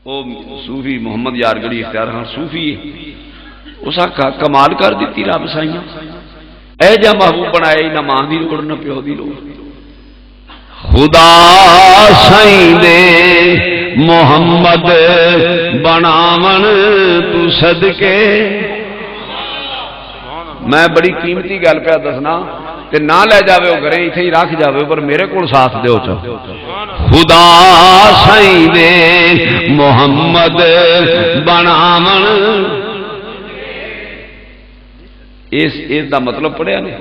وہ صوفی محمد یارگڑی اختیار خان صوفی ہے، اس آخا کمال کر دیتی رب سائیاں، اے جا محبوب بنایا نہ ماں دی لوڑ نہ پیو دی لوڑ، خدا سائیں دے محمد بناون تو صدقے۔ میں بڑی قیمتی گل پہ دسنا کہ نہ لے جاوے وہ گھریں اتنے ہی رکھ جاوے پر میرے کو ساتھ دیو چاہو، خدا سائیں دے محمد بناون، اس دا مطلب پڑھیا نہیں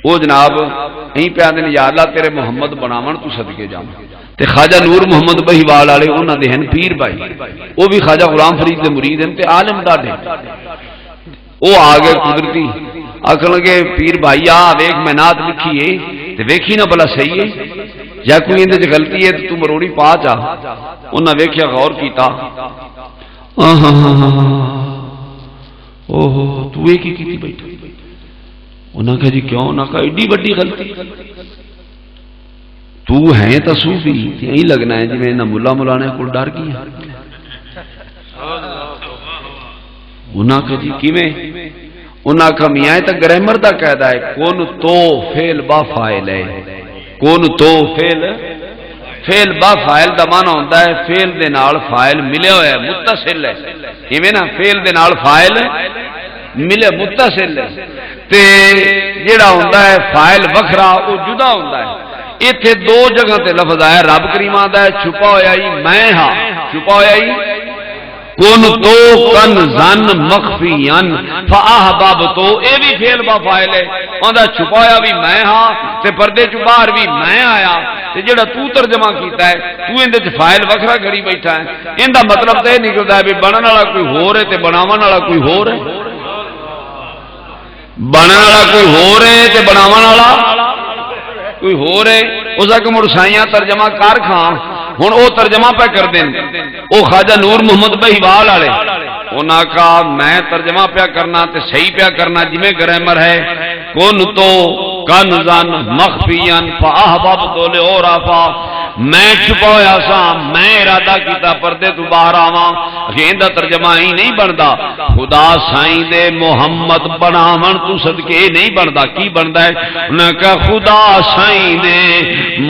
وہ جناب نہیں پہ آدھے یا اللہ تیرے محمد بناون تو صدقے جاواں۔ تے خواجہ نور محمد بہیوال والے انہاں دے ہیں پیر بھائی، وہ بھی خواجہ غلام فرید دے مرید ہیں تے عالم ڈاڈے، وہ آ گئے قدرتی آخر لگے پیر بھائی آ ویکھ میں نعت لکھی ہے تے ویکھی نہ بلا صحیح ہے یا کوئی اندے وچ غلطی ہے تو مروڑی پا چا، انہاں ویکھیا غور کیتا، اوہو تو یہ کی کیتی بیٹھا؟ انہاں کہا جی کیوں؟ انہاں کہا ایڈی بڑی غلطی، تو ہیں تا صوفی یہی لگنا ہے جی میں نہ ملا مولانا کو ڈر گیا۔ انہاں کہا جی کیویں؟ انہاں کہا میاں تا گرامر دا قاعدہ ہے کون تو فعل با فاعل ہے، کون تو فعل با فاعل دا معنی ہوندا ہے فعل دے نال فاعل ملیا ہوا ہے متصل ہے، ایویں نا فعل دے نال فاعل ملے متصل ہے تے جیڑا ہوندا ہے فاعل وکھرا او جدا ہوندا ہے۔ ایتھے دو جگہ تے لفظ آیا، رب کریم آندا ہے چھپا ہویا ہی میں ہاں، چھپا ہویا ہی کن تو کن زن مخفیان فاحباب تو، اے بھی فعل با فاعل ہے، آندا چھپا ہویا بھی میں ہاں تے پردے چ باہر بھی میں آیا، تے جڑا تو ترجمہ کیتا ہے تو اندے چ فاعل وکھرا کری بیٹھا ہے، ایندا مطلب تے نکلدا ہے بھی بنن والا کوئی ہور ہے تے بناون والا کوئی ہور ہے، بنن والا کوئی ہور ہے تے بناون والا کوئی ہور ہے۔ اس کا مڑ سائیاں ترجمہ کر کھان ہن او ترجمہ پہ کر دین، او خواجہ نور محمد بہیوال والے انہاں کا میں ترجمہ پیا کرنا تے صحیح پیا کرنا جویں گرامر ہے، کن تو کنزن مخفیان فاحباب تو لعرفا، میں چھپا ہویا سا میں ارادہ کیتا پردے تو باہر آواں، ایندا ترجمہ ہی نہیں بندا خدا سائیں دے محمد بناون تو صدقے نہیں بندا، کی بندا ہے؟ انہاں کہا خدا سائیں دے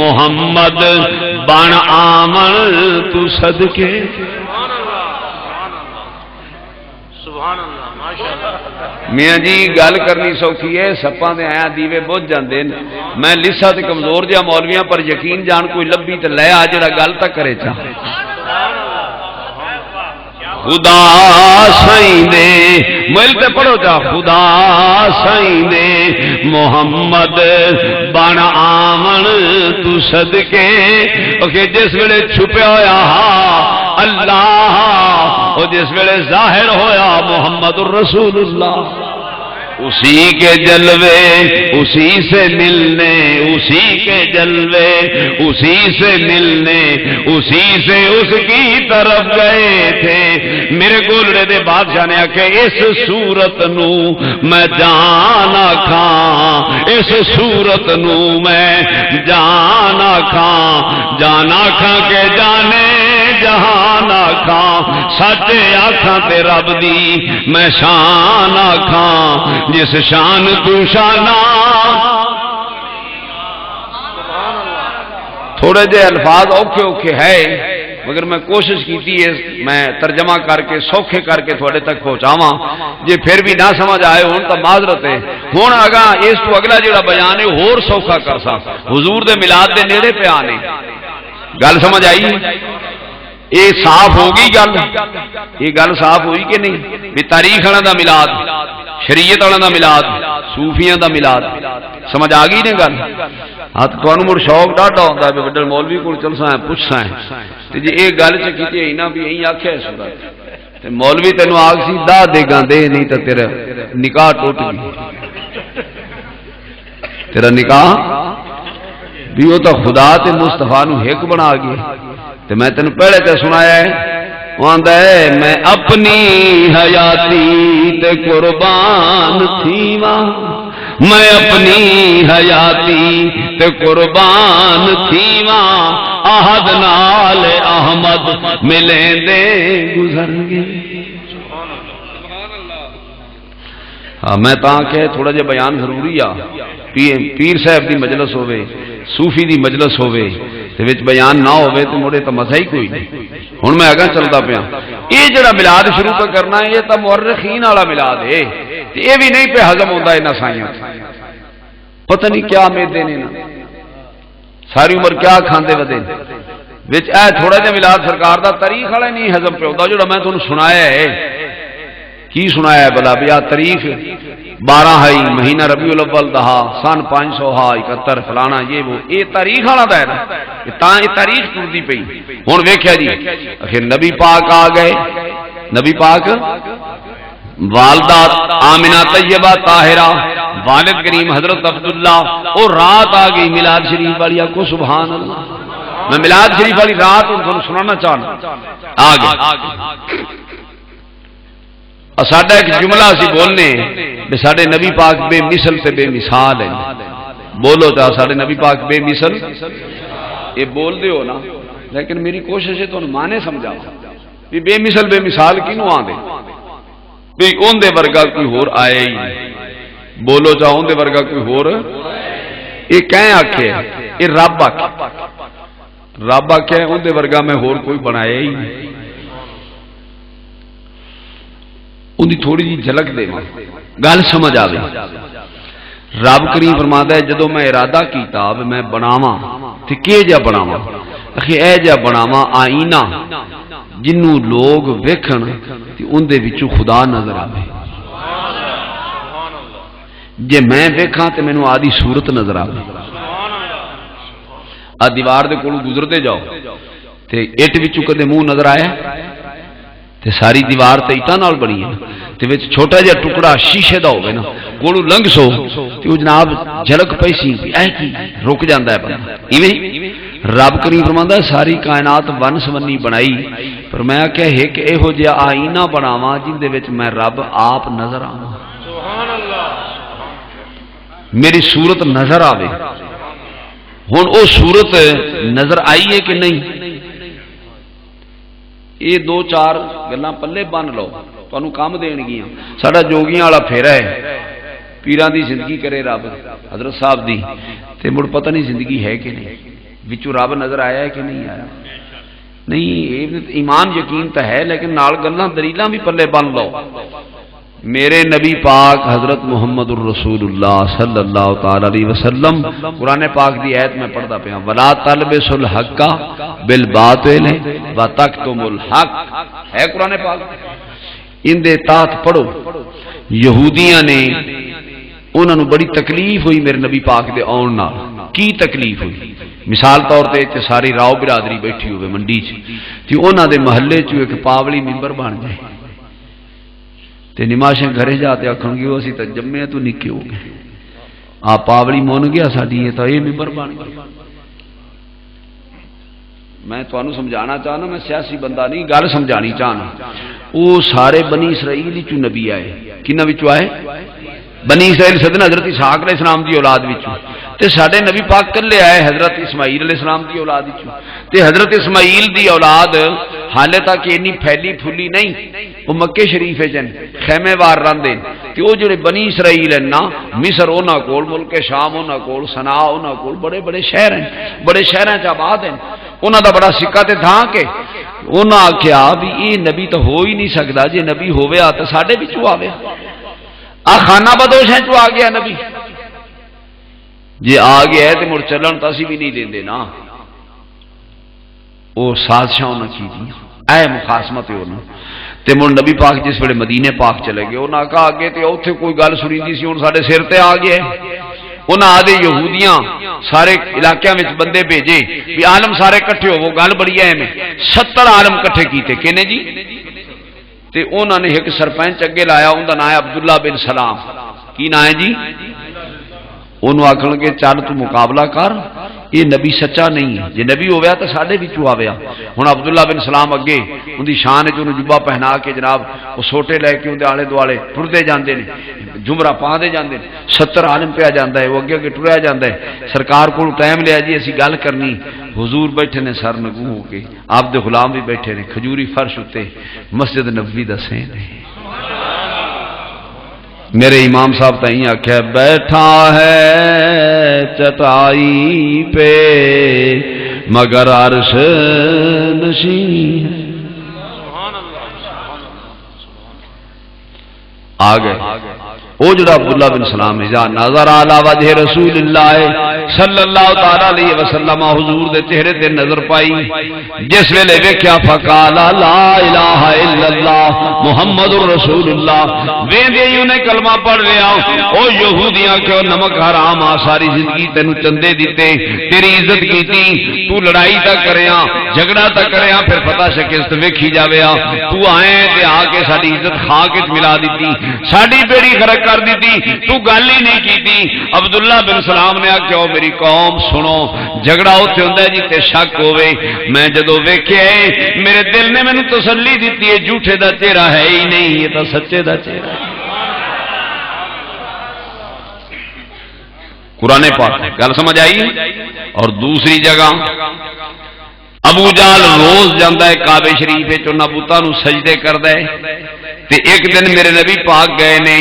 محمد بن آمن تو صدقے۔ میاں جی گل کرنی سوکھی ہے، سپاں دے آیا دیوے بجھ جاندے، میں لسا تے کمزور جہا مولویاں پر یقین جان کوئی لبھی تے لے آ جڑا گل تک کرے چاہ۔ خدا سائیں دے مل تے پڑھو جا، خدا سائیں دے محمد بن آمن تو صدقے، کہ جس ویلے چھپیا ہویا اللہ اور جس ویلے ظاہر ہویا محمد الرسول اللہ، اسی کے جلوے اسی سے ملنے، اسی کے جلوے اسی سے ملنے، اسی سے اس کی طرف گئے تھے۔ میرے گولڑے دے بادشاہ نے آکھے اس صورت نو میں جانا کھاں، اس صورت نو میں جانا کھاں، جانا کھاں کے جانے جہان آکھاں، سچے آکھاں تے رب دی میں شان آکھاں، جس شان تو شانہ۔ تھوڑے جے الفاظ اوکھے اوکھے ہے مگر میں کوشش کیتی ہے میں ترجمہ کر کے سوکھے کر کے تھوڑے تک پہنچاواں، جے پھر بھی نہ سمجھ آئے ہون تو معذرت ہے۔ ہن اگاں اس تو اگلا جڑا بیان ہے ہور سوکھا کرساں، حضور دے میلاد دے نیڑے پہ آنے، گل سمجھ آئی؟ یہ صاف ہوگی گل، یہ گل صاف ہوئی کہ نہیں بھی تاریخ والا دا میلاد، شریعت والا دا میلاد، صوفیاں دا میلاد، سمجھ آ گئی نے گل؟ ہاں تھانوں مڑ شوق ڈاڈا ہوندا ہے وڈل مولوی کول چلساں پوچھساں تے جے اے گل چ کیتی ہے نا بھی ایں آکھیا ہے سورت تے مولوی تینوں آکھ سی دا دے گاں دے نہیں تے تیرا نکاح ٹوٹ گئی، تیرا نکاح بھی وہ تو خدا تے مصطفیٰ نو ایک بنا گیا۔ تے میں تینوں پہلے تے سنایا ہے، آندا ہے میں اپنی حیاتی تے قربان تھیواں، میں اپنی حیاتی تے قربان تھیواں احد نال احمد ملیں دے گزر گئے. میں تاں کہ تھوڑا جہا بیان ضروری آ. پیر صاحب دی مجلس ہوے، صوفی دی مجلس ہوے تے وچ بیان نہ ہوے تے مڑے تو مزہ ہی کوئی نہیں. ہن میں اگاں چلدا پیا. یہ جڑا میلاد شروع پہ کرنا ہے یہ تو مورخین والا میلاد ہے. یہ بھی نہیں پہ ہضم ہوتا انہاں سائیاں. پتہ نہیں کیا میدے نے نا ساری عمر کیا کھاندے ودے وچ اے تھوڑا جہا میلاد سرکار دا تاریخ والا نہیں ہضم پہ ہوتا. جڑا میں تانوں سنایا ہے کی سنایا ہے بلا بیا تاریخ 12 ہے مہینہ ربیع الاول دہا سن 571 فلانا یہ وہ یہ تاریخ والا دا ہے نا. یہ تاریخ ٹرتی پئی. ہن ویکھیا جی آخر نبی پاک آ گئے. نبی پاک والدہ آمنہ طیبہ طاہرہ والد کریم حضرت عبداللہ اور رات آ گئی میلاد شریف والی. کو سبحان اللہ. میں میلاد شریف والی رات ان سنانا چاہنا آ گئی. ساڈا ایک جملہ اسی بولنے بے ساڈے نبی پاک بے مثل تے بے مثال ہے. بولو تا ساڈے نبی پاک بے مثل. یہ بول دے ہو نا لیکن میری کوشش ہے تو مانے سمجھا بھی بے مثل بے مثال کینوں آ دے بھی اون دے ورگا کوئی ہور آیا ہی نہیں. بولو چاہ اون دے ورگا کوئی ہور. یہ کہیں آکھے یہ رب آکھے. رب آکھے اون دے ورگا میں ہور کوئی بنایا ہی نہیں. ان دی تھوڑی جی جھلک دے گل سمجھ آوے. رب کریم فرماتا ہے جدو میں ارادہ کیتا میں بناواں تے کہ جا بناواں اخی اے جا بناواں آئینہ جنوں لوگ ویکھن تے ان دے وچوں خدا نظر آوے. جے میں ویکھاں تے مینوں آدھی صورت نظر آوے. آ دیوار دے کولوں گزرتے جاؤ تے اٹ وچوں کدے منہ نظر آیا تے ساری دیوار تے اٹاں نال بنی ہے تے وچ چھوٹا جہا ٹکڑا شیشے دا ہوے نا کولوں لنگ سو تے او جناب جھلک پئی سی اے کی رک جاندا ہے بندہ. ایویں رب کریم فرماندا ہے ساری کائنات ون سمنی بنائی پر میں کہ ایک ایہو جہا آئینہ بناواں جن دے وچ میں رب آپ نظر آواں. سبحان اللہ. میری صورت نظر آوے. ہن او صورت نظر آئی ہے کہ نہیں یہ 2-4 گلاں پلے بن لو تانوں کام دین گیاں. ساڈا جوگیاں والا پھیرا ہے پیراں دی زندگی کرے رب حضرت صاحب دی تے مڑ پتہ نہیں زندگی ہے کہ نہیں وچوں رب نظر آیا ہے کہ نہیں آیا. نہیں ایمان یقین تو ہے لیکن نال گلاں دلیلاں بھی پلے بن لو. میرے نبی پاک حضرت محمد الرسول اللہ صلی اللہ تعالی علیہ وسلم قرآن پاک دی آیت میں پڑھتا پیا ولا تلبسوا الحق بالباطل وتکتموا الحق ہے قرآن پاک. ان دے تحت پڑھو. یہودیاں نے انہاں نو بڑی تکلیف ہوئی میرے نبی پاک دے آن نال. کی تکلیف ہوئی مثال طور تے تے ساری راؤ برادری بیٹھی ہوئے منڈی چ تے انہاں دے محلے چ ایک پاولی ممبر بن جائے تے نماشیں گھرے جاتے آکھن گے اسی تے جمے تو نکے ہو گئے آ پاولی مون گیا ساڈی یہ تو یہ ممبر بن گیا. میں تانوں سمجھانا چاہنا میں سیاسی بندہ نہیں گل سمجھانی چاہنا. وہ سارے بنی اسرائیل چوں نبی آئے. کنہاں وچوں آئے؟ بنی اسرائیل سدن حضرت اسحاق علیہ السلام دی اولاد وچوں تے ساڈے نبی پاک کلے آئے حضرت اسماعیل علیہ السلام دی اولاد وچوں. تے حضرت اسماعیل دی اولاد حالے تک انی پھیلی پھولی نہیں. وہ مکے شریف جن خیمے وار رہندے تے او جڑے بنی اسرائیل ہیں نا مصر انہاں کول ملک شام انہاں کول صنعا انہاں کول بڑے بڑے شہر ہیں بڑے شہراں چ آباد ہیں. انہاں دا بڑا سکہ تے تھا کہ انہاں آکھیا بھی یہ نبی تو ہو ہی نہیں سکدا جے نبی ہووے تے ساڈے وچوں آوے. آ خانہ بدوشاں چوں آ گیا نبی جے آ گیا ہے تے مڑ چلن تو اسی بھی نہیں دیندے نا. او سازشاں انہاں کیتیاں اے مخاصمت انہاں تے مڑ نبی پاک جس ویلے مدینے پاک چلے گئے انہاں کہا اگے تے اوتھے کوئی گل سنیندی سی ہن ساڈے سر تے آ گیا. انہاں آدھے یہودیاں سارے علاقے میں بندے بھیجے بھی عالم سارے کٹھے ہو وہ گل بڑی اہم ہے. 70 عالم کٹھے کیتے کہنے جی تے انہوں نے ایک سرپنچ اگے لایا ان کا نام ہے عبداللہ بن سلام. کی نام ہے جی؟ انہوں آخن گے چل تو مقابلہ کر یہ نبی سچا نہیں ہے، جی نبی ہویا تو ساڈے وچوں آویا۔ ہن عبداللہ بن سلام اگے اندی شان وچ انہوں جبا پہنا کے جناب وہ سوٹے لے کے اندے آلے دوالے ٹردے جاندے نے، جمرہ پا دے جاندے نے، 70 عالم پیا جاندا ہے، وہ اگے اگے ٹریا جاندا ہے۔ سرکار کو ٹائم لیا جی اسی گل کرنی، حضور بیٹھے نے سر نگو ہو کے، آپ دے غلام بھی بیٹھے نے کھجوری فرش اتے مسجد نبوی دا سین ہے۔ میرے امام صاحب تائیں آکھیا بیٹھا ہے چٹائی پہ مگر عرش نشین ہے۔ آگئے وہ جڑا عبداللہ بن سلام ہے، جا نظر علی وجہ رسول اللہ صلی اللہ تعالی علیہ وسلم، حضور دے چہرے تے نظر پائی، جس ویلے ویکھیا فقال لا الہ الا اللہ محمد رسول اللہ، ویندے ہی انہیں کلمہ پڑھ لیا۔ او یہودیاں کہ نمک حرام آ، ساری زندگی تینوں چندے دیتے، تیری عزت کیتی، تو لڑائی تک کریاں جھگڑا تک کریاں، پھر فتح شکست ویکھی جاویا، تو آئے تے آ کے ساری عزت خاک وچ ملا دیتی، ساری بیڑی غرق کر دیتی، تو گل ہی نہیں کیتی۔ عبداللہ بن سلام نے آکھیا میری قوم سنو، جھگڑا اوتھے ہوندا ہے جتے شک ہوے، میں جدو ویکھیا میرے دل نے مینوں تسلی دیتی ہے جھوٹے دا چہرہ ہے ہی نہیں، یہ تو سچے دا چہرہ ہے۔ قرآن پاک گل سمجھ آئی۔ اور دوسری جگہ ابو جہل روز جاندا ہے کعبے شریف وچ انہاں بتاں نوں سجدے کردا ہے، تے ایک دن میرے نبی پاک گئے نے،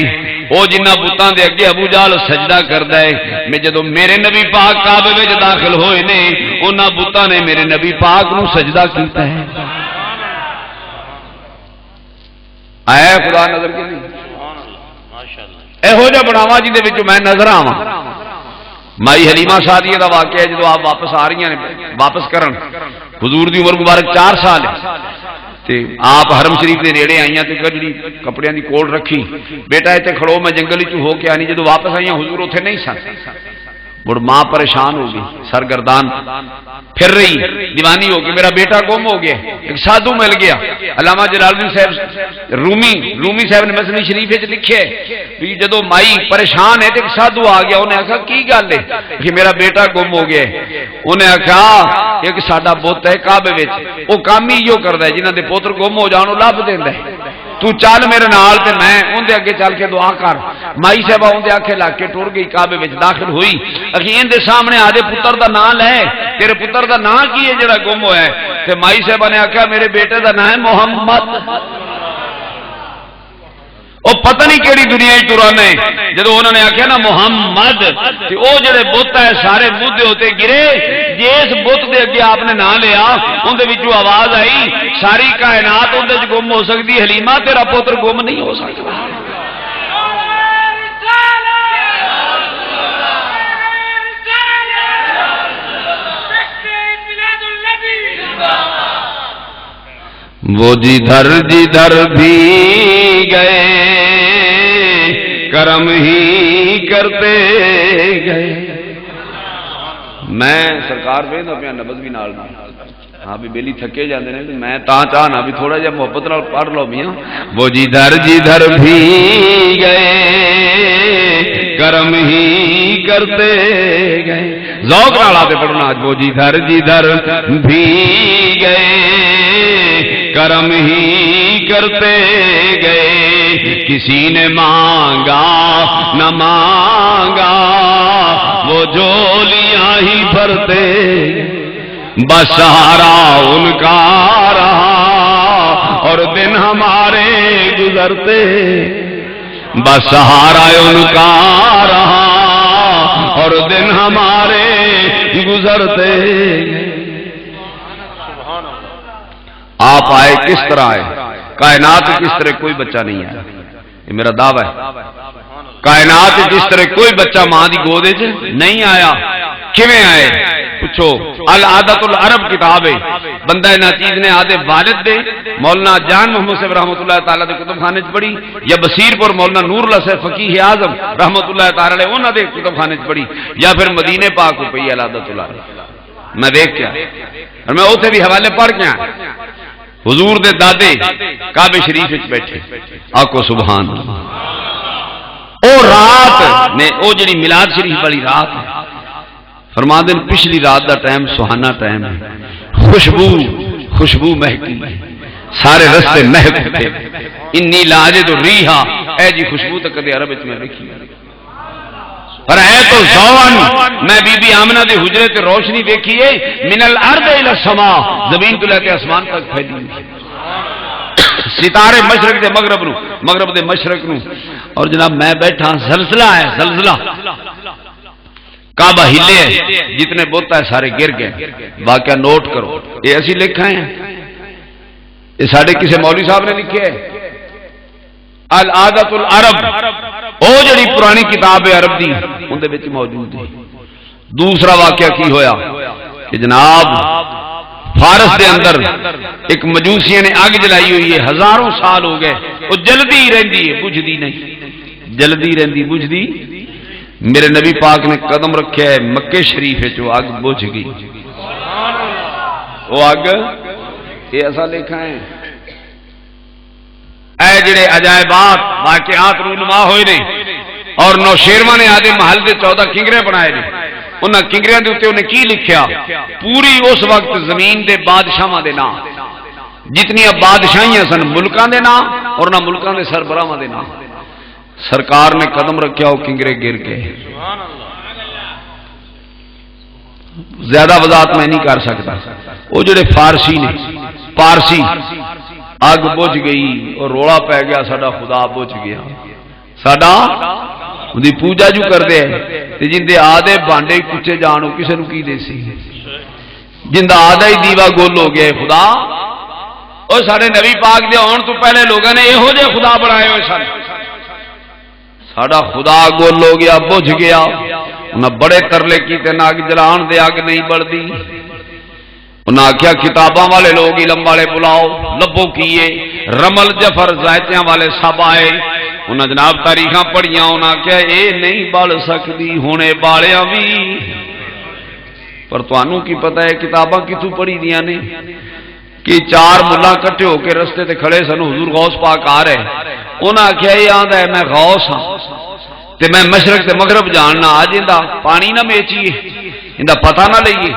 وہ جنہ بتاں دے اگے ابو جہل سجدہ کردا ہے، میں جدو میرے نبی پاک کعبے وچ داخل ہوئے نے، انہاں بتاں نے میرے نبی پاک نوں سجدہ کیتا ہے۔ آیا خدا نظر کے نہیں یہو جہ بناوا جی میں نظر آواں۔ مائی حلیمہ سعدیہ دا واقعہ ہے، جدو آپ واپس آ رہی ہیں واپس کرن، حضور دی عمر مبارک 4 سال ہے، تے آپ حرم شریف دے نیڑے آئیاں تے گجڑی کپڑیاں دی کول رکھی، بیٹا ایتھے کھڑو میں جنگل وچ ہو کے آنی، جدو واپس آئیاں حضور اوتھے نہیں سن، مڑ ماں پریشان ہو گئی، سرگردان پھر رہی، دیوانی ہو گئی، میرا بیٹا گم ہو گیا۔ ایک سادھو مل گیا، علامہ جلال الدین صاحب رومی صاحب نے مثنوی شریف وچ لکھے بھی جدو مائی پریشان ہے تے ایک سادھو آ گیا، انہیں آکھا کی گل ہے کہ میرا بیٹا گم ہو گیا، انہیں آکھا ایک ساڈا بت ہے کعبے وچ، وہ کام ہی یو کردا ہے جنہاں دے پوتر گم ہو جان لب دیندا ہے، تو چل میرے نال تے میں اندے اگے چل کے دعا کر۔ مائی صاحبہ اندے آکھے لگ کے ٹر گئی، کعبے وچ داخل ہوئی، اکھی اندے سامنے آدے پتر دا نام لے، تیرے پتر دا نام کی ہے جڑا گم ہوا ہے؟ تے مائی صاحبہ نے آکھا میرے بیٹے دا نام ہے محمد۔ وہ پتہ نہیں کیڑی دنیا ترانے، جدو انہوں نے آخیا نا محمد، وہ جڑے بت ہے سارے مدے ہوتے گرے، جس بت دے اگے آپ نے نام لیا اندر آواز آئی ساری کائنات اندر گم ہو سکتی، حلیمہ تیرا پتر گم نہیں ہو سکتا۔ وہ جدھر بھی گئے کرم ہی کرتے گئے۔ میں سرکار ویندہ پیا نبض بھی نال ہاں بھی بیلی تھکے جاندے نے، میں تا چاہنا بھی تھوڑا جہا محبت نال پڑھ لو میاں۔ وہ جدھر بھی گئے کرم ہی کرتے گئے، ذوق نال آتے پڑھنا۔ وہ جدھر بھی گئے کرم ہی کرتے گئے، کسی نے مانگا نہ مانگا وہ جولیاں ہی بھرتے، بس سہارا ان کا رہا اور دن ہمارے گزرتے، بس سہارا ان کا رہا اور دن ہمارے گزرتے۔ آپ آئے کس طرح آئے، کائنات کس طرح کوئی بچہ نہیں آیا، یہ میرا دعویٰ ہے۔ کائنات جس طرح کوئی بچہ ماں دی گود نہیں آیا، کیویں آئے پوچھو؟ العادت العرب کتاب ہے، بندہ نہ چیز نے آدھے والد دے مولانا جان محمد صاحب رحمۃ اللہ تعالیٰ دے کتب خانے چ پڑھی، یا بصیر پور مولانا نور اللہ صاحب فقیہ اعظم رحمۃ اللہ تعالیٰ علیہ انہاں دے کتب خانے چ پڑھی، یا پھر مدینے پاک کو پئی العادت العرب۔ میں دیکھ کے اور میں اوتھے بھی حوالے پڑھ کے حضور دے دادے کعبے شریف وچ بیٹھے، آکو سبحان اللہ۔ او رات نے او جڑی میلاد شریف والی رات ہے، فرماندے نے پچھلی رات دا ٹائم سہانا ٹائم ہے، خوشبو مہکی، سارے رستے مہک اٹھے، انی لاجد الریحا، اے جی خوشبو تو کدے عرب وچ میں دیکھی پر ہے تو زوان، میں بی بی آمنہ دے حجرے تے روشنی دیکھیے، من الارض الى السماء، زمین تو لے کے آسمان تک پھیلی، ستارے مشرق دے مغرب نو، مغرب دے مشرق نو، اور جناب میں بیٹھا، زلزلہ ہے، زلزلہ، کعبہ ہلے ہے، جتنے بت ہے سارے گر گئے، واقعہ نوٹ کرو، یہ اسی لکھا ہے، یہ ساڑھے کسی مولوی صاحب نے لکھے ہے، العادت العرب، او جڑی پرانی کتاب ہے عرب دی ان دے وچ موجود ہے۔ دوسرا واقعہ کی ہویا کہ جناب فارس دے اندر ایک مجوسیوں نے آگ جلائی ہوئی ہے، ہزاروں سال ہو گئے، وہ جلدی رہندی ہے، بجھدی نہیں، جلدی رہندی بجھدی، میرے نبی پاک نے قدم رکھے ہے مکے شریف ہے جو آگ بجھ گئی، وہ آگ یہ ایسا لکھا ہے، اے جڑے عجائبات واقعات رونما ہوئے نے، اور نوشیروان نے آدھے محل دے 14 کنگرے بنائے نے، انہاں کنگریاں دے اوتے انہیں کی لکھیا، پوری اس وقت زمین دے بادشاہاں دے نام، جتنی اب بادشاہیاں سن ملکاں دے نام اور نہ ملکاں دے سربراہاں دے نام، سرکار نے قدم رکھیا وہ کنگرے گر گئے۔ زیادہ وضاحت میں نہیں کر سکتا، وہ جڑے فارسی نے، پارسی، اگ بجھ گئی اور روڑا پہ گیا، ساڈا خدا بجھ گیا، ساڈا دی پوجا جو کر دے تے جن دے آدھے بانڈے کچے جانو کسے نو کی دے سی، جن دا آدھا ہی دیوا گول ہو گیا خدا، اور سارے نبی پاک دے آن تو پہلے لوگوں نے یہو جے خدا بنائے ہوئے سن، ساڈا خدا گول ہو گیا، بجھ گیا، انہاں بڑے ترلے کیتے نہ اگ جلان دے اگ نہیں بڑھدی، انہاں آکھیا کتاباں والے لوگ علم والے بلاؤ، لبو کیے، رمل جفر زائتیاں والے سب آئے، انہاں جناب تاریخاں پڑھیاں، انہاں آکھیا اے نہیں بڑھ سکدی، ہونے بالیاں بھی، پر تانوں کی پتہ ہے کتاباں کتوں پڑھی دیاں نے کہ 4 ملا کٹھے ہو کے رستے تے کھڑے سن، حضور غوث پاک آ رہے، انہاں آکھیا یہ آندا ہے میں غوث ہاں تے میں مشرق تے مغرب جاننا، آج اندا پانی نہ میچیے، اندا پتہ نہ لئیے،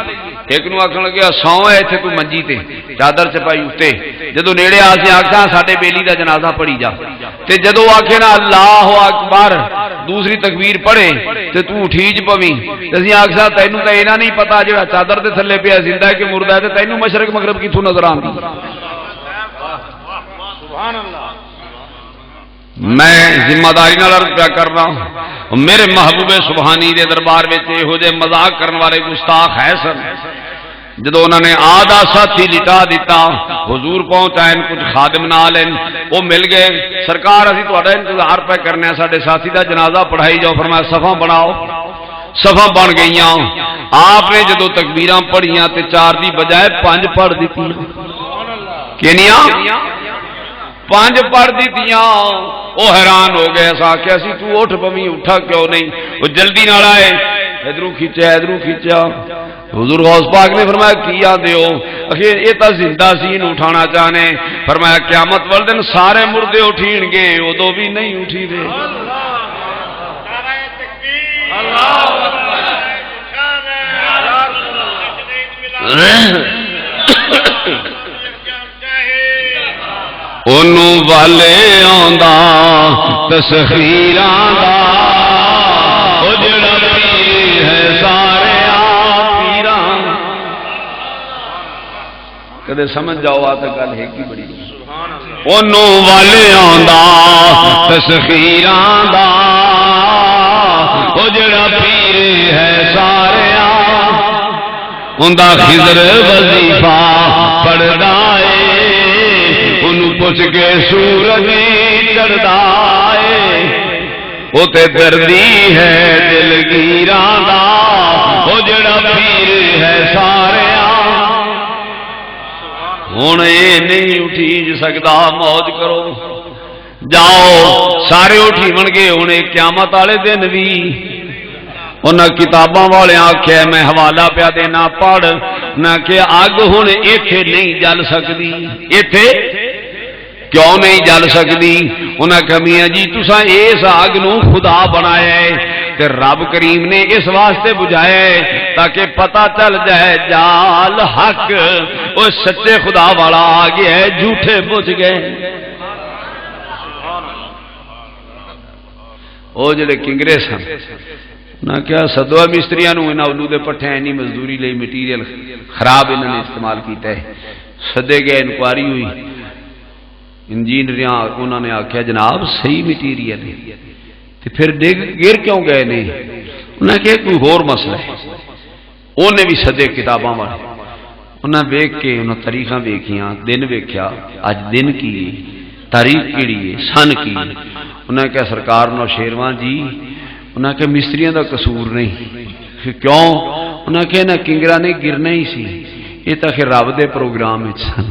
ایک نو آکھن لگیا سو ہے ایتھے کوئی منجی تے چادر چپائی اُتے، جدوں نیڑے آ سے آکھدا ساڈے بیلی دا جنازہ پڑھی جا، تے جدوں آکھے نا اللہ اکبر دوسری تکبیر پڑھے تے تو اٹھیج پویں، تے اسی آکھدا تینوں تے اینا نہیں پتا جڑا چادر تے تھلے پیا زندہ ہے کہ مردہ ہے، تے تینوں مشرق مغرب کیتھوں نظر آندی؟ سبحان اللہ، میں ذمہ داری نال عرض پیا کر رہا ہوں، میرے محبوب سبحانی دے دربار وچ یہو جے مذاق کرن والے گستاخ ہے سن، جدو انہوں نے آدھا ساتھی لٹا دیتا، حضور پہنچائیں کچھ خادم نال وہ مل گئے، سرکار اسی تہاڈا انتظار پہ کرنے ہیں، ساڈے ساتھی دا جنازہ پڑھائی جاؤ، فرمایا صفاں بناؤ، صفاں بن گئیاں، آپ نے جدو تکبیراں پڑھیاں تے 4 دی بجائے 5 پڑھ دیتی، کینیاں 5 پڑھ دیتیاں، وہ حیران ہو گئے، ایسا کہ اسی تو اٹھ پویں، اٹھا کیوں نہیں؟ وہ جلدی نال آئے، ادھروں کھینچا ادھروں کھینچا، حضور غوث پاک نے فرمایا کیا دیو؟ اخیر یہ تو زندہ سی انہوں اٹھانا چاہنے، فرمایا قیامت والے دن سارے مردے اٹھین گے، ادو بھی نہیں اٹھی دے۔ انہوں والے آندا تسخیراں دا، او جڑا پیر ہے سارے پیراں، کدے سمجھ جاؤ آ تے گل ہے کی بڑی، انہوں والے آندا تسخیراں دا، او جڑا پیر ہے سارے اوندا خضر وظیفہ پڑھدا اے، پوچھ کے سورج چڑھدا اے، او تے دردی ہے دلگیراں دا، او جڑا پیر ہے سارے ہن اے نہیں اٹھی سکدا، موج کرو جاؤ سارے اٹھی من گے، ہن قیامت والے دن بھی انہاں کتاباں والے آکھیا میں حوالہ پیا دینا پڑھ نہ کہ اگ ہن ایتھے نہیں جل سکدی، ایتھے کیوں نہیں جل سکتی؟ انہاں کہا میاں جی تساں اس آگ نو خدا بنایا ہے تے رب کریم نے اس واسطے بجھایا ہے تاکہ پتہ چل جائے جال حق وہ سچے خدا والا آ گیا ہے، جھوٹے بجھ گئے۔ وہ جڑے کنگرے سن نہ کیا سدوا مستریاں نو انہاں اولو دے پٹھے اینی مزدوری لئی مٹیریل خراب انہوں نے استعمال کیتا ہے، سدے گئے، انکوائری ہوئی، انجینئراں انہوں نے آخیا جناب صحیح مٹیریل ہے، تو پھر گر کیوں گئے نہیں؟ انہوں نے کہا کوئی اور مسئلہ ہے۔ انہیں بھی سدے کتاباں والے، انہیں ویکھ کے انہوں نے تاریخاں ویکھیاں، دن ویکھیا، اج دن کی تاریخ کیڑی ہے، سن کی؟ انہوں نے کہا سرکار نوشیروان جی، انہوں نے کہا مستریاں دا قصور نہیں۔ کیوں؟ انہوں نے کہا نہ کنگرا نے گرنا ہی سی، یہ تو کہ رب دے پروگرام سن۔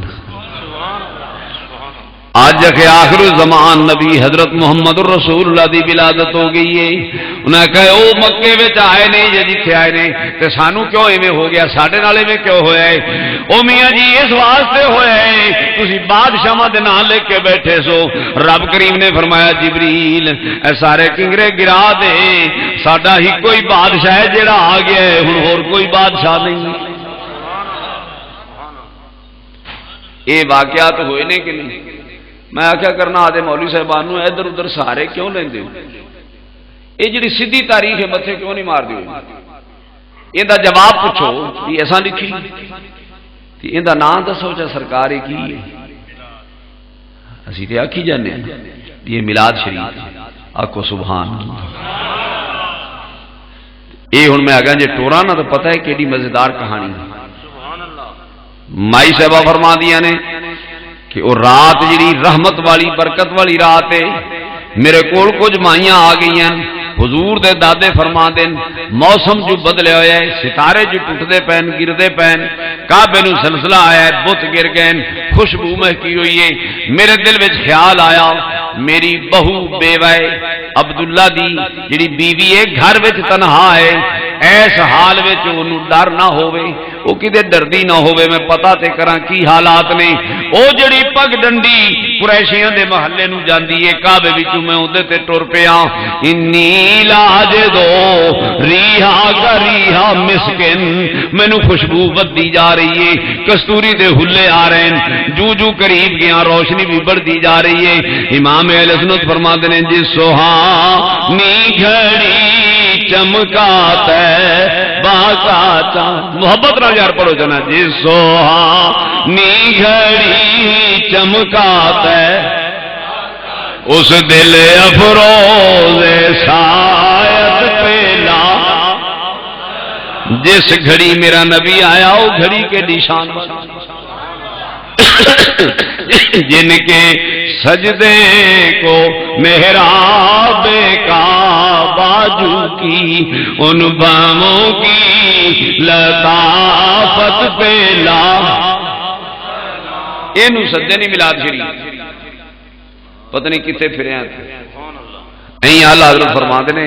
آج کہ آخر زمان نبی حضرت محمد رسول اللہ دی ولادت ہو گئی ہے، انہوں نے کہا او مکے وچ آئے نہیں جے جتھے آئے نے تے سانو کیوں ایویں ہو گیا، ساڈے نال ایویں کیوں ہویا ہے؟ او میاں جی اس واسطے ہویا ہے تسی بادشاہاں دے نام لے کے بیٹھے سو، رب کریم نے فرمایا جبریل اے سارے کنگرے گرا دے، ساڈا ہی کوئی بادشاہ ہے جڑا آ گیا ہے، ہن اور کوئی بادشاہ نہیں۔ اے واقعات ہوئے نے کہ نہیں؟ میں آخیا کرنا آدھے مولوی صاحبان ادھر ادھر سہارے کیوں لیندے ہو؟ یہ جڑی سیدھی تاریخ ہے متھے کیوں نہیں مار دیو؟ یہ جواب پوچھو کہ ایسا لکھی، یہ نام دسو چاہے سرکار کی ہے، اسی تے آکھی جانے ہیں یہ میلاد شریف، آکھو سبحان اللہ۔ یہ ہن میں آگا جی ٹورا نہ تو پتہ ہے کیڑی مزیدار کہانی ہے۔ مائی صاحبہ فرما دیا نے کہ وہ رات جڑی رحمت والی برکت والی رات ہے، میرے کول کچھ مائیاں آ گئی ہیں، حضور دے دادے فرما دین موسم جو بدلے ہوئے ہیں، ستارے جو ٹوٹتے پین گردے پین، کعبے نو سلسلہ آیا ہے، بت گر گئے، خوشبو مہکی ہوئی ہے، میرے دل وچ خیال آیا میری بہو بیوہ عبداللہ دی جڑی بیوی ہے گھر وچ تنہا ہے، ایس حال وچ اونوں ڈر نہ ہوے، وہ کدے ڈردی نہ ہوے، میں پتہ تے کراں کی حالات نے۔ او جڑی پگ ڈنڈی قریشیاں دے محلے نو جاندی ہے، کعبے وچوں میں اودے تے ٹر پیا، انی لاج دو ریحا کا ریحا مسکن، مینوں خوشبو ودی جا رہی ہے، کستوری دے ہلے آ رہے ہیں، جو جو قریب گیا روشنی بھی بڑھتی جا رہی ہے۔ امام اہل سنت فرماتے ہیں جس سہانی گھڑی چمکاتا ہے باقاتا، محبت نہ یار پڑھو جنا، جس سہانی گھڑی چمکاتا ہے اس دل افروز سایت پیلا، جس گھڑی میرا نبی آیا وہ گھڑی کے نشان جن کے سجدے کو محراب کا باجو کی ان باموں کی لطافت پہ لا، اینو سجدے نہیں میلاد شریف، پتہ نہیں کتے پھرے ہیں این آلہ حضرت فرماتے نے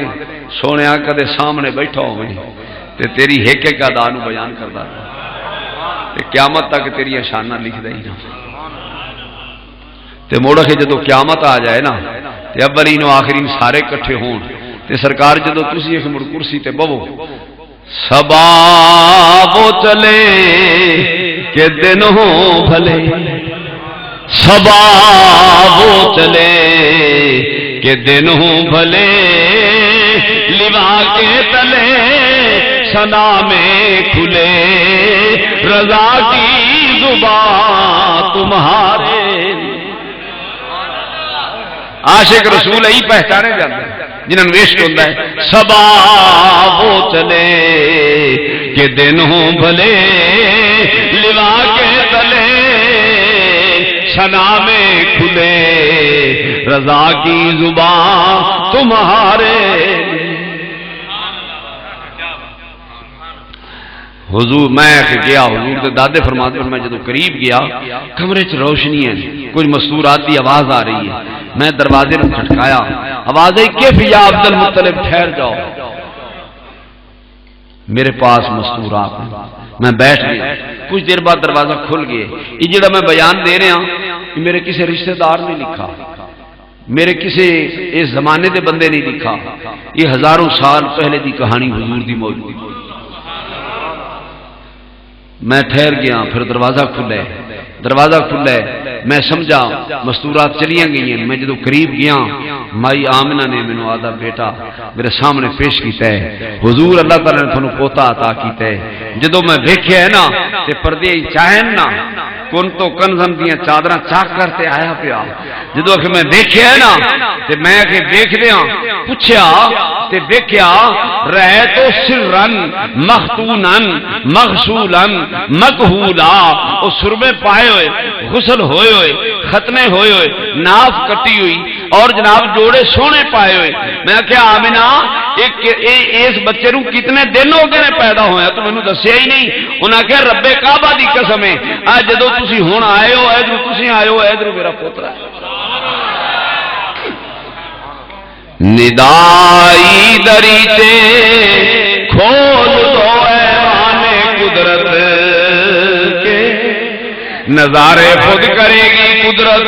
سونے کدے سامنے بیٹھا ہوئے تے تیری ایک ایک ادا نو بیان کرتا تے قیامت تک تیری شانہ لکھ دے ہی نہ تے موڑا کہ جدو قیامت آ جائے نا تے اولین و آخرین سارے کٹھے ہون تے سرکار جدو تسی ایک مڑ کرسی تے بوو، صبا وہ چلے کہ دن ہو بھلے، صبا وہ چلے کہ دن ہوں بھلے، لوا کے تلے سنا میں کھلے، رضا کی زبان تمہارے، عاشق رسول ہی پہچانے جاتے ہیں جنہوں نے عشق ہوتا ہے، صبا وہ چلے کہ دن ہوں بھلے، لوا کے تلے سنا میں کھلے، رضا کی زبان تمہارے۔ حضور میں گیا، حضور کے دادے فرماتے ہیں میں جدو قریب گیا کمرے چ روشنی ہے، کچھ مستورات کی آواز آ رہی ہے، میں دروازے میں کھٹکایا، آواز ہے کیف یا عبد المطلب ٹھہر جاؤ، میرے پاس مستورات ہیں، میں بیٹھ گیا، کچھ دیر بعد دروازہ کھل گیا. یہ جڑا میں بیان دے رہا یہ میرے کسی رشتہ دار نے لکھا, میرے کسی اس زمانے دے بندے نہیں لکھا, یہ ہزاروں سال پہلے دی کہانی حضور دی موجود. میں ٹھہر گیا, پھر دروازہ کھلے, میں سمجھا مستورات چلیاں گئی ہیں. میں جدو قریب گیا مائی آمنہ نے مینوں آدھا بیٹا میرے سامنے پیش کیتا ہے, حضور اللہ تعالی نے تھانوں پوتا عطا کیتا ہے. جدو میں دیکھیا ہے نا تے پردے چاہن نا کن تو کنزم دیاں چادراں چاک کرتے آیا پیا. جدو کہ میں دیکھیا ہے نا تے میں کہ دیکھ دیاں پوچھیا تے دیکھیا رہے تو سرن مختونن مغسولن مکحولا, او سرمے پائے ہوئے, غسل ہوئے ہوئے, ختنے ہوئے ہوئے, ناف کٹی ہوئی اور جناب جوڑے سونے پائے ہوئے. میں کہا آمنہ اس بچے نو کتنے دن ہو گئے پیدا ہویا تو مینوں دسیا ہی نہیں. انہاں کہا رب کعبہ دی قسم ہے آ جدو تسی ہن آئے ہو ادھر تسی آئے ہو ادھر میرا پوترا ہے. ندائی دریچے کھول دو ایوان قدرت کے, نظارے خود کرے گی قدرت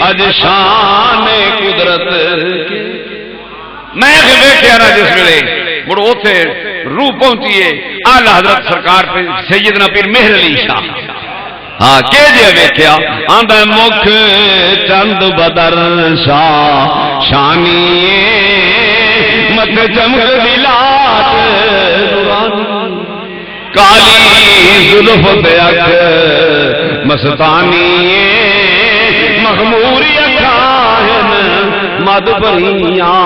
اج شان قدرت کے. میں دیکھا نا جس ویلے مڑ اوتھے روح پہنچی ہے اعلی حضرت سرکار پہ سیدنا پیر مہر علی شاہ. ہاں کہ جی ویکھیا آندا مکھ چند بدر شاہ شانی مت چمک بلاد کالی زلف تے اکھ مستانی مخموری اکھاں مد بریاں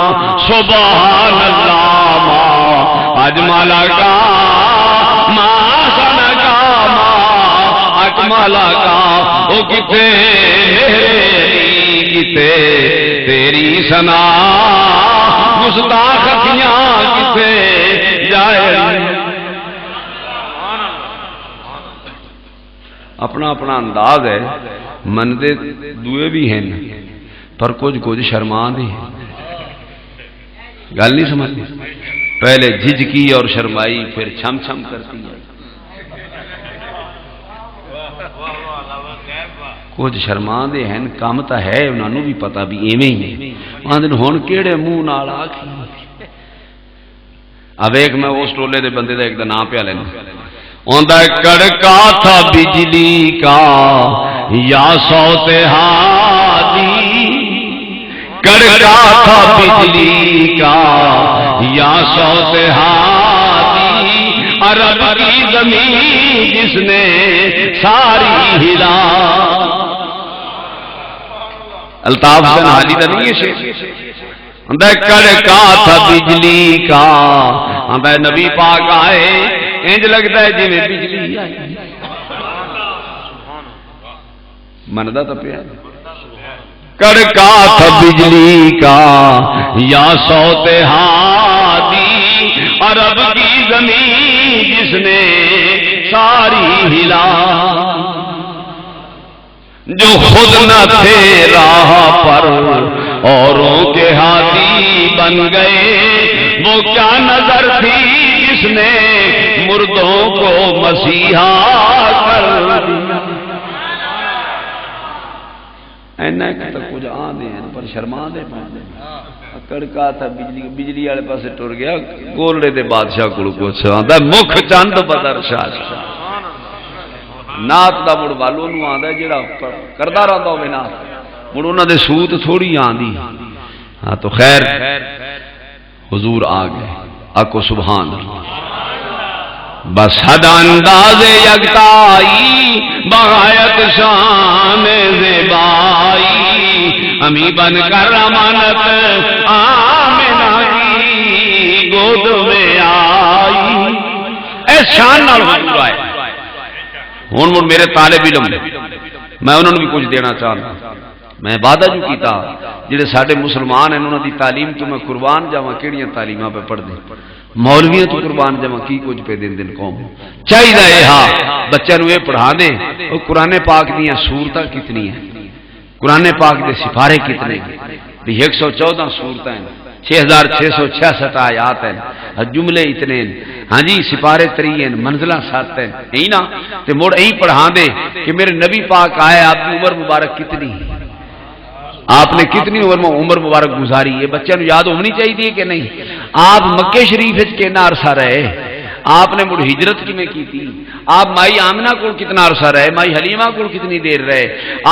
سبحان اللہ ما اجمل کا ما سن کا ما اکمل کا او کتے میری کتے تیری سنا گستاخ اکھیاں کتے جائے. اپنا اپنا انداز ہے, مندے دوئے بھی ہیں پر کچھ شرمان دی گل نہیں سمجھتی. پہلے جھجکی اور شرمائی پھر چھم چھم کرتی ہے. کچھ شرما دے ہیں کام تو ہے انہوں بھی پتا بھی ایویں ہی آدھے ہن کیڑے منہ نال آکھی. اب ایک میں اس ٹولے دے بندے دا ایک دا نام پیا لینا آندا کڑکا تھا بجلی کا یا صوت ہادی, کڑکا تھا بجلی کا یا صوت ہادی, عرب کی زمین جس نے ساری ہلا. الطاف بن حالی دا نہیں ہے شیخ آندا کڑکا تھا بجلی کا, آندا نبی پاک آئے انج لگتا ہے جی بجلی آئی. مندا تو پیا کڑکا تھا بجلی کا یا صوت ہادی, عرب کی زمین جس نے ساری ہلا. جو خود نہ تھے راہ پر اوروں کے ہادی بن گئے, وہ کیا نظر تھی جس نے مردوں کو مسیحا کر دیا. اینا کہ کچھ آدھے ہیں پر شرما دے پاندے. کڑکا تھا بجلی والے پاسے ٹر گیا گولڑے دے بادشاہ کو کچھ آندا مکھ چند بدر شاہ. نات دا مڑ والو نو آندا جڑا کردا رہندا ہوے نات مڑ انہاں دے سوت تھوڑی آندی. ہاں تو خیر حضور آ گئے, آکو سبحان اللہ. بس حد انداز یکتائی بغایت شان زیبائی, امی بن کر امانت آمنہ کی گود میں آئی. اس شان نال حضور آئے. ہن میرے طالب علم میں انہوں نے بھی کچھ دینا چاہتا. میں وعدہ جو کیتا جڑے ساڈے مسلمان ہیں انہوں دی تعلیم تو میں قربان جاواں کیڑیاں تعلیماں پہ پڑھ دے, مولویاں تو قربان جاواں کی کچھ پہ دن دن قوم چاہیے ہے. ہاں بچوں یہ پڑھا دے اور قرآن پاک دیاں سورتاں کتنی ہیں, قرآن پاک دے سپارے کتنے ہیں. 114 سورتیں ہیں, 6666 آیات ہیں, جملے اتنے ہیں. ہاں جی سپارے 3 ہیں، منزلہ 7 ہیں، یہی نا تے مڑ یہی پڑھا دے کہ میرے نبی پاک آئے، آپ کی عمر مبارک کتنی، آپ نے کتنی عمر مبارک گزاری، یہ بچوں کو یاد ہونی چاہیے کہ نہیں؟ آپ مکے شریف کتنا عرصہ رہے، آپ نے مڑ ہجرت کی تھی، آپ مائی آمنہ کو کتنا عرصہ رہے، مائی حلیمہ کو کتنی دیر رہے،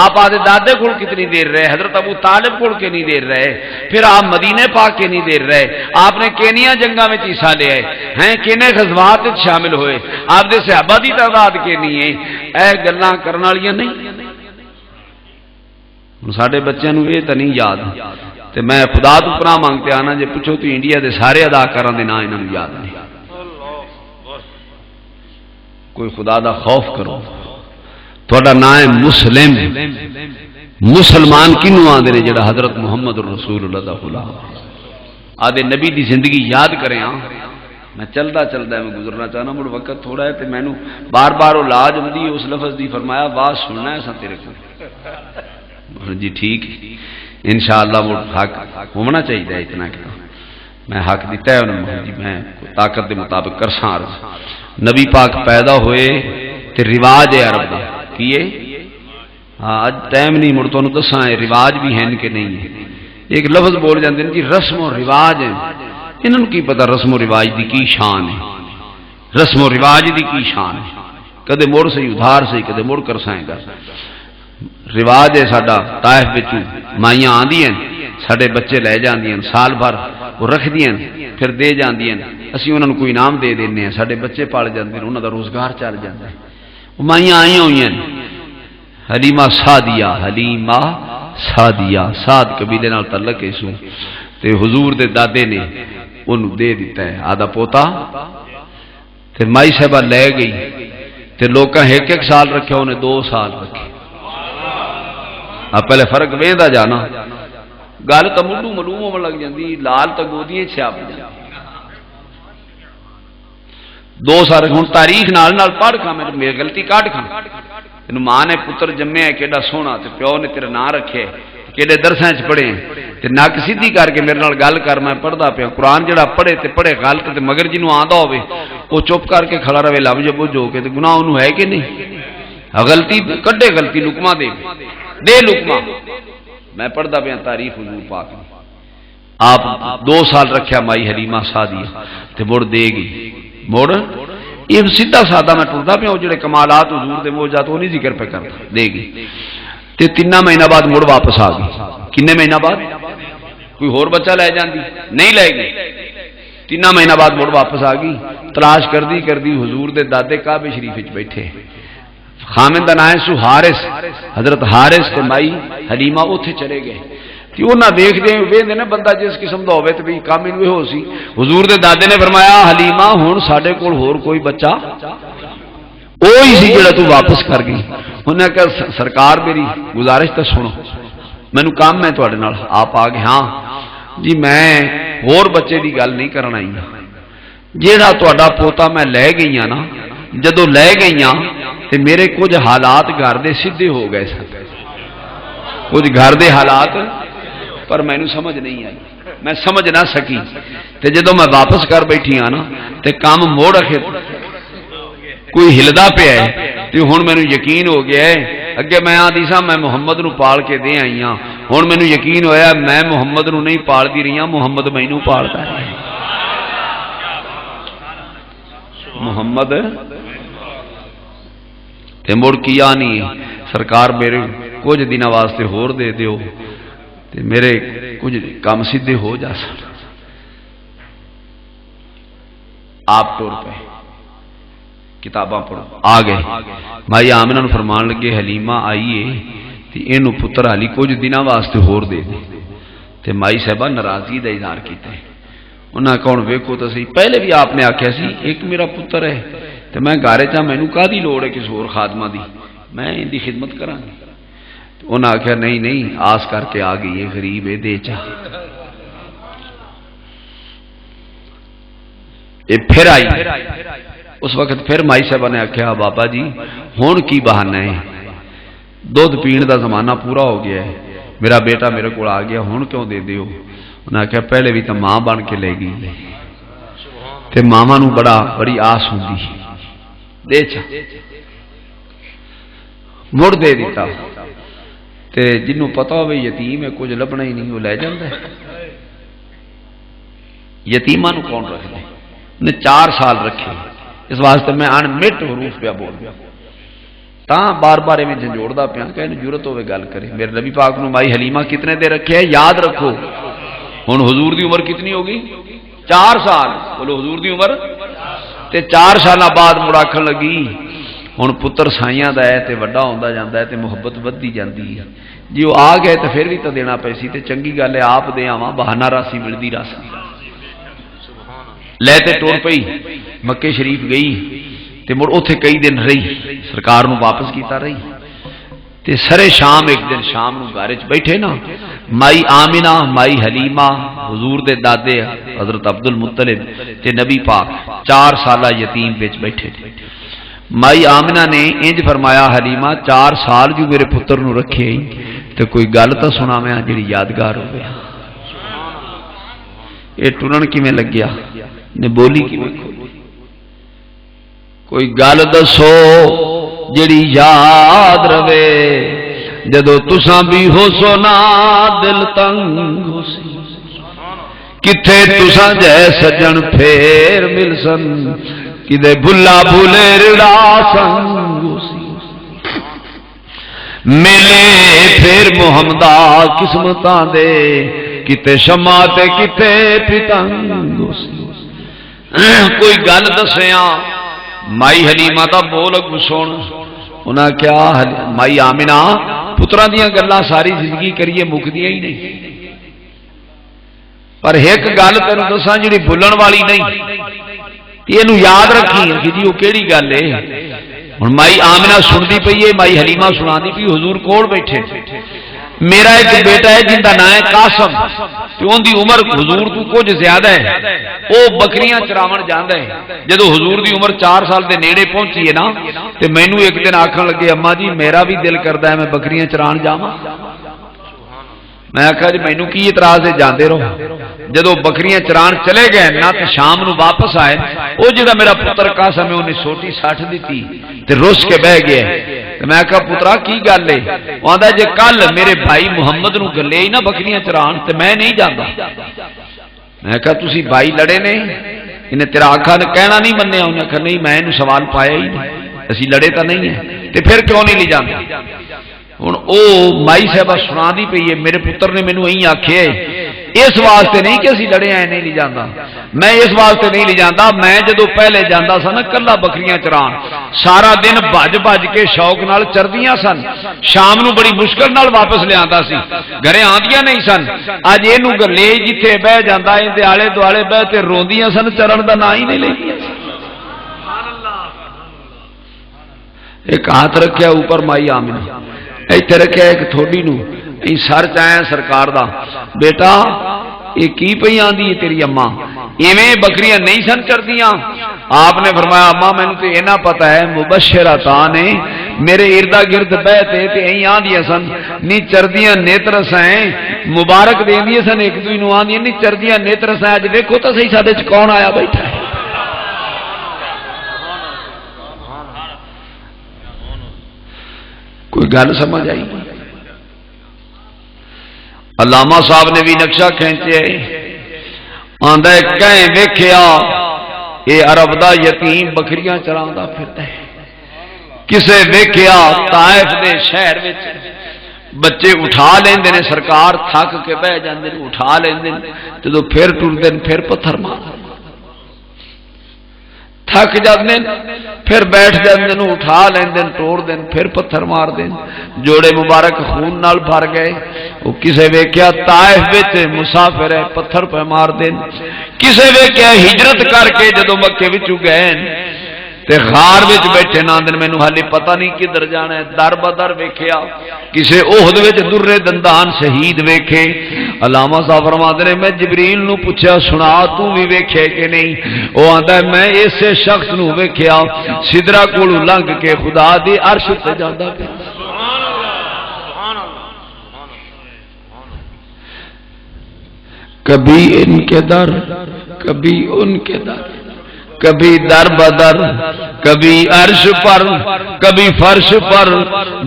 آپ آدھے دادے کو کتنی دیر رہے، حضرت ابو طالب کو کتنی دیر رہے، پھر آپ مدینے پاک کتنی دیر رہے، آپ نے کینیا جنگا میں حصہ لیا ہے، کنے غزوات شامل ہوئے، آپ دے صحابہ دی تعداد کینی ہے، اے گلاں کرن والیاں نہیں۔ ساڈے بچوں کو یہ تو نہیں یاد، تے میں خدا تو پناہ مانگتے آنا جے پوچھو تو انڈیا دے سارے اداکاراں دے نام انہاں نوں یاد نہیں۔ کوئی خدا دا خوف کرو، تھوڑا نام ہے مسلم، مسلمان کنوں آندے نے جڑا حضرت محمد رسول اللہ دا غلام آدھے نبی دی زندگی یاد کریں۔ ہاں میں چلدا میں گزرنا چاہنا، مڑ وقت تھوڑا ہے تے مینوں بار بار وہ لاج ہوندی اس لفظ دی، فرمایا آواز سننا ہے اساں تیرے کو جی ٹھیک انشاءاللہ مڑ حق ہونا چاہیے اتنا کہ میں حق دیتا ہے انہوں جی میں طاقت دے مطابق کرساں عرض۔ نبی پاک پیدا ہوئے تے رواج ہے عرب دا کیے، ہاں اج ٹائم نہیں مڑ تانوں دساں رواج بھی ہیں کہ نہیں ہے، ایک لفظ بول جاندے ہیں جی رسم و رواج ہیں، انہوں نے کی پتہ رسم و رواج دی کی شان ہے، رسم و رواج دی کی شان ہے، کدے مڑ سہی ادھار سہی کدے مڑ کرسائیں گا۔ رواج ہے ساڈا طائف وچ مائیاں آندیاں ساڈے بچے لے جاندیاں سال بھر وہ رکھ دیاں پھر دے جاندیاں، اسی انہاں نوں کوئی انعام دے دینے ہیں، ساڈے بچے پال جاندے انہاں دا روزگار چل جاندا ہے۔ وہ مائیاں آئیاں ہوئیاں حلیمہ سعدیہ سعد قبیلے نال تعلق ہے سو تے حضور دے دادے نے انہوں دے دیتا ہے آدھا پوتا، تے مائی صاحبہ لے گئی تے لوکاں ایک سال رکھے انہیں 2 سال رکھے۔ پہلے فرق ویندا جانا، گل تو مڈو ملوم ہون لگ جاندی، لال تو گودیاں چھاپ جاندی۔ 2 سال ہن تاریخ نال پڑھ کھا میں غلطی کاٹ کھا، تینوں ماں نے پتر جمیا کیڈا سونا تے پیو نے تیرا نام رکھے، کیڈے درساں وچ پڑھے تے نک سیدھی کر کے میرے نال گل کر، میں پڑھدا پیا قرآن جڑا پڑھے تے پڑھے غلط تے مگر جنوں آندا ہوے او چپ کر کے کھڑا رہے لب جب ہو کے تے گناہ اونوں ہے کہ نہیں؟ غلطی کڈے غلطی لقمہ دے لقمہ، میں پڑھدا پیا تاریخ حضور پاک نے، آپ 2 سال رکھیا مائی حلیمہ سعدیہ تے مڑ دے گئی، مڑ یہ سیدھا سادہ میں ٹردا پیا وہ جڑے کمالات حضور دے معجزات وہ نہیں ذکر پہ کرتا، دے گئی تے 3 مہینہ بعد مڑ واپس آ گئی۔ کنے مہینہ بعد؟ کوئی ہور بچہ لے جاندی نہیں لے گئی، 3 مہینہ بعد مڑ واپس آ گئی، تلاش کردی حضور دے دادے کعبے شریف وچ بیٹھے، خامن دا نام ہے سو حارث، حضرت حارث تے مائی حلیمہ اوتھے چلے گئے تے انہاں دیکھدے ویندے نے بندہ جس قسم دا ہوے تے بھی کام انویں ہو سی، حضور دے دادے نے فرمایا حلیمہ ہن ساڈے کول ہور کوئی بچہ اوہی سی جڑا تو واپس کر گئی۔ انہاں کہا سرکار میری گزارش تے سنو، مینوں کام ہے تواڈے نال، آپ آ گئے؟ ہاں جی میں ہور بچے دی گل نہیں کرن آئی، جیڑا تواڈا پوتا میں لے گئی ہاں نا، جدوں لے گئی ہاں تے میرے کچھ حالات گھر دے سیدھے ہو گئے سن، کچھ گھر دے حالات پر مینوں سمجھ نہیں آئی، میں سمجھ نہ سکی تے جدوں میں واپس کر بیٹھی ہاں نا تے کام موڑ رکھے کوئی ہلدا پیا ہے تے ہن مینوں یقین ہو گیا ہے، اگے میں آندی سا میں محمد نو پال کے دے آئی ہاں، ہن مینوں یقین ہویا میں محمد نو نہیں پالدی رہی ہاں، محمد مینوں پالدا ہے، محمد تے مڑ کیا نہیں سرکار میرے کچھ دن واسطے ہور دے دیو تے میرے کچھ کام سیدھے ہو جا سن۔ آپ ٹور پہ کتاباں پڑھو آ گئے، بھائی آمنہ نو فرمان لگے حلیمہ آئیے تے اینو پتر علی کچھ دن واسطے ہور دے دے تے مائی صاحبہ ناراضگی دا اظہار کیتا ہے، انہاں کون ویکھو تو صحیح، پہلے بھی آپ نے آکھیا سی ایک میرا پتر ہے تے میں گھر چاہ مینوں کادی لوڑ ہے کسی ہور خادمہ دی، میں ان دی خدمت کراں گی، انہاں آکھیا نہیں آس کر کے آ گئی ہے غریب ہے دے چاہ، یہ پھر آئی، اس وقت پھر مائی صاحبہ نے آکھیا بابا جی ہون کی بہانہ ہے، دودھ پین دا زمانہ پورا ہو گیا ہے، میرا بیٹا میرے کو آ گیا ہون کیوں دے دیو، انہاں آکھیا پہلے بھی تو ماں بن کے لے گئی، تے ماما نو بڑی آس ہوندی دے چا مڑ دے دیتا تے جنوں پتا ہوئے یتیم ہے کچھ لبنا ہی نہیں وہ لے جاندہ ہے یتیمہ نو کون رکھ دے نے 4 سال رکھے اس واسطے میں آن مٹ حروف پہ بول گیا تاں بار بار میں جھنجوڑ دا پیاں کہ انہیں جورت ہوئے گل کرے میرے نبی پاک نو مائی حلیمہ کتنے دے رکھے ہیں یاد رکھو ہن حضور دی عمر کتنی ہوگی 4 سال بولو حضور دی عمر تے 4 سالہ بعد مڑاکھن لگی ہن پتر سائیاں دا ہے تے وڈا ہوندا جاندا ہے تے محبت ودی جاندی ہے جی وہ آ گئے تے پھر بھی تو دینا پیسی تے چنگی گل ہے آپ دے آواں بہانہ راسی ملدی راسی لے تے ٹور پئی مکے شریف گئی تے مڑ اوتھے کئی دن رہی سرکار نو واپس کیتا رہی تے سرے شام ایک دن شام نو گھر وچ بیٹھے نا مائی آمنہ مائی حلیمہ حضور دے دادے حضرت عبد المطلب تے نبی پاک 4 سالہ یتیم وچ بیٹھے تھے مائی آمنہ نے انج فرمایا حلیمہ 4 سال جو میرے پتر نو رکھے تے کوئی گل تاں سنا میں جڑی یادگار ہو گیا یہ ٹرن کیویں لگیا نے بولی کیویں کھولی کوئی گل دسو جڑی یاد رہے جدو تساں بھی ہو سونا دل تنگ ہو سی کتھے تساں جے سجن پھیر مل سن کدے بھلا بھولے رڑا سنگ ہو سی ملے پھر محمدہ قسمتاں دے کتے شمع تے کتے پتنگ ہو سی کوئی گل دسیاں مائی حلیمہ دا بول اگو سن انہاں کیا مائی آمنہ پتراں دیاں گلاں ساری زندگی کریے مکدیاں ہی نہیں پر ایک گل تینوں دساں جڑی بھولن والی نہیں یہ نو یاد رکھی کہ جی وہ کیڑی گل ہے ہن مائی آمنہ سنتی پئی ہے مائی حلیمہ سناندی پئی حضور کول بیٹھے میرا ایک بیٹا ہے جن کا نام ہے قاسم تو ان دی عمر حضور تو کچھ زیادہ ہے وہ بکریاں چراون جاندا ہے جدو حضور دی عمر 4 سال دے نیڑے پہنچی ہے نا تے مینوں ایک دن آکھن لگے اما جی میرا بھی دل کردا ہے میں بکریاں چران جاواں میں آخیا جی مینوں کی اعتراض ہے جاندے رہو جدو بکریاں چران چلے گئے نہ تے شام نو واپس آئے وہ جڑا میرا پتر قاسم ہے انہیں سوٹی ساٹھ دیتی تے رس کے بہ گیا میں کہا پترا کی گل ہے وہ آندا جے کل میرے بھائی محمد نو گلے ہی نا بکریاں چران تے میں نہیں جاندا میں کہا تسی بھائی لڑے نے انہیں تیرا آقا نے کہنا نہیں منیا انہیں کہا نہیں میں انہوں سوال پایا ہی نہیں اسی لڑے تا نہیں ہے تے پھر کیوں نہیں لے جاندا ہن او مائی صاحبہ سنا دی پئی ہے میرے پتر نے مینوں ایں آکھے اس واسطے نہیں کہ اسی لڑے آئے نہیں لے جاندا میں اس واسطے نہیں لے جاندا میں جدو پہلے جاندا سا نا کلا بکریاں چران سارا دن بھج بھج کے شوق نال چردیاں سن شام نو بڑی مشکل نال واپس لے آندا سی گھرے آندیاں نہیں سن اج اینو گلے جتھے بہ جاندا ایں دے آلے دوالے بہ تے روندیاں سن چرن دا نا ہی نہیں لیندیاں سبحان اللہ ایک ہاتھ رکھیا اوپر مائی آمنہ ایتھے رکھیا ایک تھوڑی نو این سر چاہے سرکار دا بیٹا یہ کی پئی آندی ہے تیری اماں ایویں بکریاں نہیں سن چردیاں آپ نے فرمایا اماں میں نے تو اینا پتہ ہے مبشرتان نے میرے اردا گرد بیٹھے تے این آندیاں سن نی چردیاں نیتر سائیں مبارک دیندیاں سن ایک دوئی نو آندیاں نی چردیاں نیتر سائیں اج دیکھو تو صحیح ساڈے وچ کون آیا بیٹھا ہے کوئی گل سمجھ آئی علامہ صاحب نے بھی نقشہ کھینچے آندا ہے کہیں ویکھیا اے عرب دا یتیم بکریاں چراندا پھردا ہے کسے ویکھیا طائف دے شہر وچ بچے اٹھا لیندے نے سرکار تھک کے بہ جاندے نے اٹھا لیندے نے جدوں پھر ٹردے نے پھر پتھر مار تھک جاندے پھر بیٹھ جاندے نو اٹھا لیندے توڑ دین پھر پتھر مار دین جوڑے مبارک خون نال بھر گئے وہ کسے ویکھیا طائف وچ مسافر ہے پتھر پہ مار دین کسے ویکھیا ہجرت کر کے جدوں مکے وچوں گئے تے غار وچ بیٹھے ناندن مینوں حالی پتہ نہیں کدھر جانا ہے در بدر ویکھیا کسے احد وچ در دندان شہید ویکھے علامہ صاحب فرماتے نے میں جبریل نو پوچھا سنا تو بھی ویکھے کہ نہیں وہ آندا ہے میں اسے شخص نو ویکھیا سدرا کولوں لنگ کے خدا دی عرش تے جاندا پیا سبحان اللہ کبھی ان کے در کبھی ان کے در کبھی در بدر، کبھی عرش پر، کبھی فرش پر،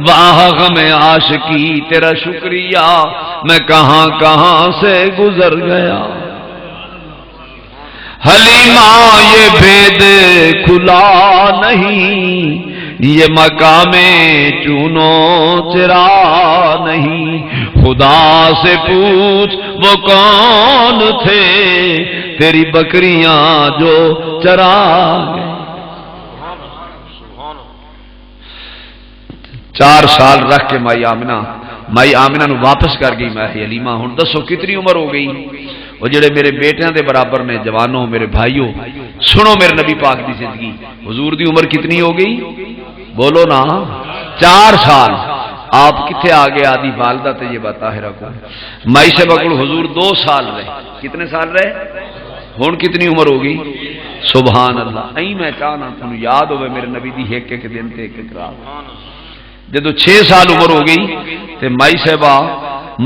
واہ غم عاشقی تیرا شکریہ میں کہاں کہاں سے گزر گیا۔ حلیمہ یہ بھید کھلا نہیں، یہ مقام چونو چرا نہیں، خدا سے پوچھ وہ کون تھے تیری بکریاں جو چرا گئے۔ 4 سال رکھ کے مائی آمنہ نو واپس کر گئی میں حلیمہ۔ ہن دسو کتنی عمر ہو گئی؟ وہ جڑے میرے بیٹیاں دے برابر نے، جوانوں میرے بھائیوں، سنو میرے نبی پاک دی زندگی۔ حضور دی عمر کتنی ہو گئی؟ بولو نا، 4 سال۔ آپ کتنے آگے آدھی والدہ تے یہ طاہرہ کو مائی سے بکل حضور 2 سال رہے۔ کتنے سال رہے؟ ہن کتنی عمر ہو گئی؟ سبحان اللہ۔ این میں چاہنا تھانو یاد ہوئے میرے نبی دی ایک ایک دن تے ایک ایک رات۔ جدو 6 سال عمر ہو گئی تے مائی صاحبہ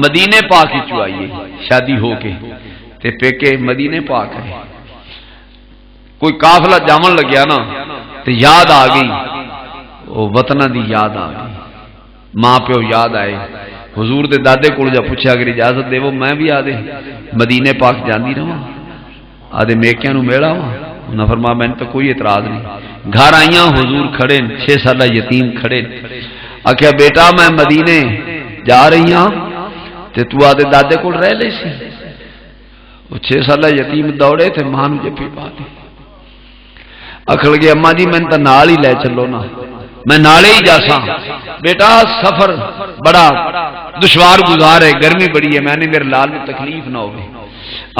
مدینے پاک چو آئیے شادی ہو کے تے پیکے مدینے پاک ہے۔ کوئی قافلہ جامن لگیا نا تے یاد آ گئی، وہ وطنہ دی یاد آ گئی، ماں پیو یاد آئے۔ حضور دے دادے کو جا پوچھا اگر اجازت دے وہ میں بھی آدھے مدینے پاک جاندی رہا، آدھے میکیاں نو میڑا ہوا۔ انہاں فرمایا میں نے تو کوئی اعتراض نہیں۔ گھر آئیاں حضور کھڑے 6 سالہ یتیم کھڑے، آکھیا بیٹا میں مدینے جا رہی ہاں تے تو آدھے دادے کو رہ لے سی۔ وہ 6 سالہ یتیم دوڑے تھے، ماں نو جپی پا دی، اکھڑ گئے اماں جی میں تو نال ہی لے چلو نا، میں نالے ہی جاساں۔ بیٹا سفر بڑا دشوار گزار ہے، گرمی بڑی ہے، میں نے میرے لال میں تکلیف نہ ہوگی۔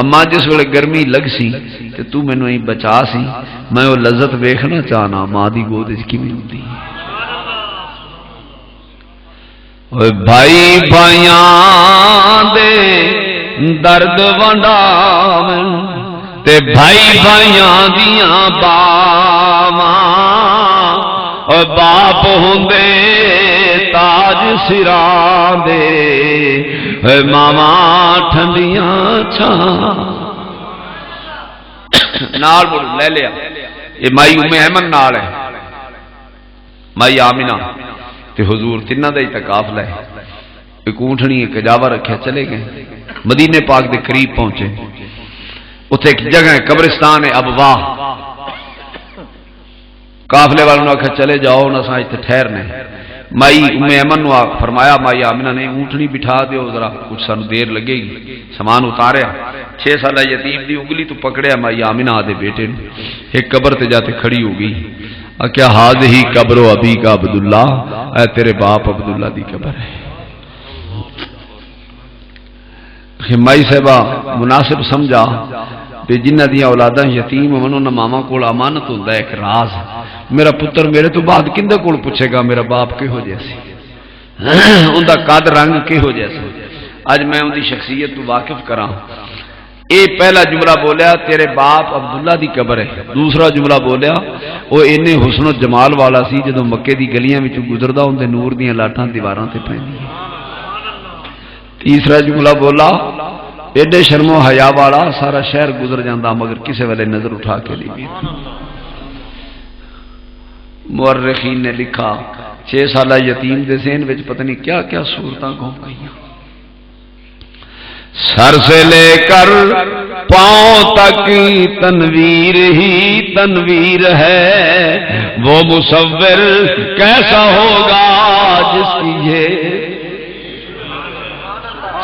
اماں جس ویلے گرمی لگ سی تے تو مینوں ہی بچا سی، میں وہ لذت ویکھنا چاہنا ماں دی گود وچ کیویں ہوندی۔ بھائی بھائیاں دے درد ونڈاویں تے بھائی بھائیاں دیاں باواں، باپ ہوندے تاج سراں دے، ماواں ٹھنڈیاں چھاں۔ نال بول لے لیا، یہ مائی ام ایمن نال ہے، مائی آمنہ تے حضور تینہ دا اعتکاف لے۔ ایک اونٹھنی ایک کجاوا رکھیا چلے گئے، مدینے پاک دے قریب پہنچے، اتھے ایک جگہ ہے قبرستان ہے ابواہ، قافلے والوں نے آکھا چلے جاؤ نہ سا اتنے ٹھہرنے۔ مائی ام ایمن نو فرمایا مائی آمنہ نے اونٹنی بٹھا دیو ذرا کچھ سانو دیر لگے گی، سامان اتاریا۔ 6 سالہ یتیم دی انگلی تو پکڑیا مائی آمنہ آدھے بیٹے نے، ایک قبر تے جاتے کھڑی ہو گئی، کیا ہی قبر و ابی کا عبداللہ، اے تیرے باپ عبداللہ دی قبر ہے۔ مائی صاحبہ مناسب سمجھا کہ جنہ دیا اولاداں یتیم منو نہ ماما کول امانت ہوندا ہے ایک راز، میرا پتر میرے تو بعد کندے کول پوچھے گا میرا باپ کہو جیسی، ان دا قد رنگ کہو جیسا۔ اج میں ان دی شخصیت تو واقف کراں۔ اے پہلا جملہ بولیا تیرے باپ عبداللہ دی قبر ہے، دوسرا جملہ بولیا وہ اینے حسن و جمال والا سی جدوں مکے دی گلیاں وچوں گزردا ہوندے نور دیاں لاٹاں دیواراں تے پیندیاں۔ تیسرا جملہ بولا ایڈے شرم و حیا والا سارا شہر گزر جاندہ مگر کسے والے نظر اٹھا کے لی۔ مورخین نے لکھا 6 سالہ یتیم دے ذہن وچ پتہ نہیں کیا کیا صورتاں گھوم گئیاں۔ سر سے لے کر پاؤں تک تنویر ہی تنویر ہے، وہ مصور کیسا ہوگا جس کی یہ،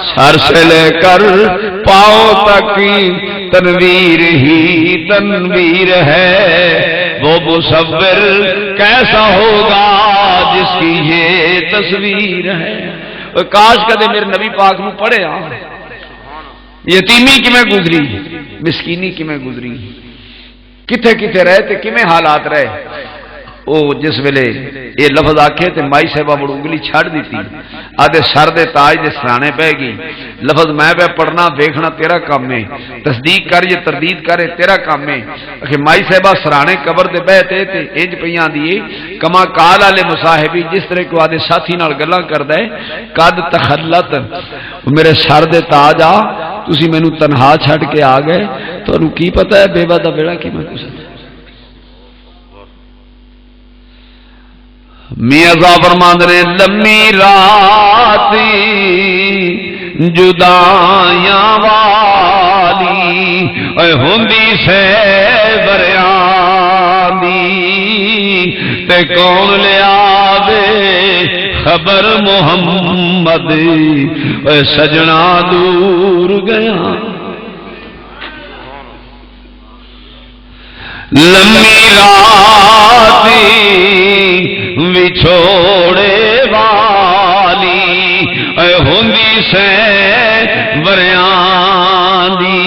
سر سے لے کر پاؤں تک تنویر ہی تنویر ہے، وہ مصور کیسا ہوگا جس کی یہ تصویر ہے۔ کاش کدے میرے نبی پاک نو پڑھے آ یتیمی کیویں گزری، مسکینی کیویں گزری، کتھے کتھے رہے تے کیویں حالات رہے۔ او جس ویلے یہ لفظ آکھے تے مائی صاحبہ بڑ انگلی چھڑ دیتی، آدھے سر دے تاج دے سرانے پہ گئی، لفظ میں پہ پڑھنا ویکھنا تیرا کام ہے، تصدیق کر یہ تردید کرے تیرا کام ہے۔ کہ مائی صاحبہ سرانے قبر دے بیٹھے تے انج پیاں دیے کما کال والے مصاحبی جس طرح کو آدھے ساتھی نال گلاں کردا ہے، قد تخلت میرے سر دے تاج آ تسی مینوں تنہا چھڈ کے آ گئے، تانوں کی پتہ ہے بیوہ دا بیڑا کیویں گزردا۔ میاں صاحب فرماندے نے لمبی رات جدائیاں والی اے ہوندی سے بریاں دی تے کون لے آوے خبر محمد اے سجنا دور گیا لمبی رات وچھوڑے والی اے ہوندی سے وریاں دی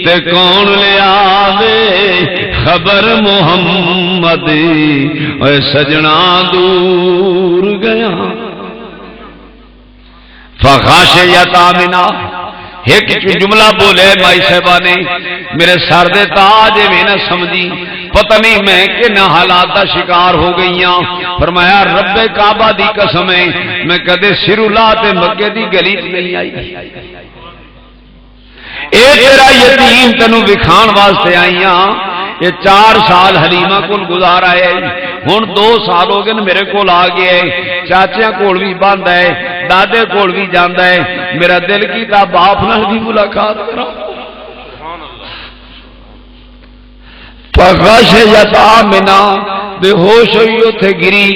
تے کون لے آوے خبر محمد اے سجنا دور گیا فخاشیت آمنہ ایک جملہ بولے مائی صاحبہ نے میرے سر دے تاج میں نہ سمجھی پتہ نہیں میں کہ نہ حالات دا شکار ہو گئیاں فرمایا رب کعبہ دی قسم ہے میں کدے سر اللہ تے مکے دی گلی میں نہیں آئی اے تیرا یتیم تینوں وکھان واسطے آئیاں یہ 4 سال حلیمہ کول گزار آئے ہن 2 سال ہو گئے میرے کول آ گئے چاچیاں کول بھی بند ہے دادے کول بھی جاندا ہے میرا دل کیتا باپ نال بھی ملاقات کرا فغشیت آمنہ بے ہوش ہوئی اوتھے گری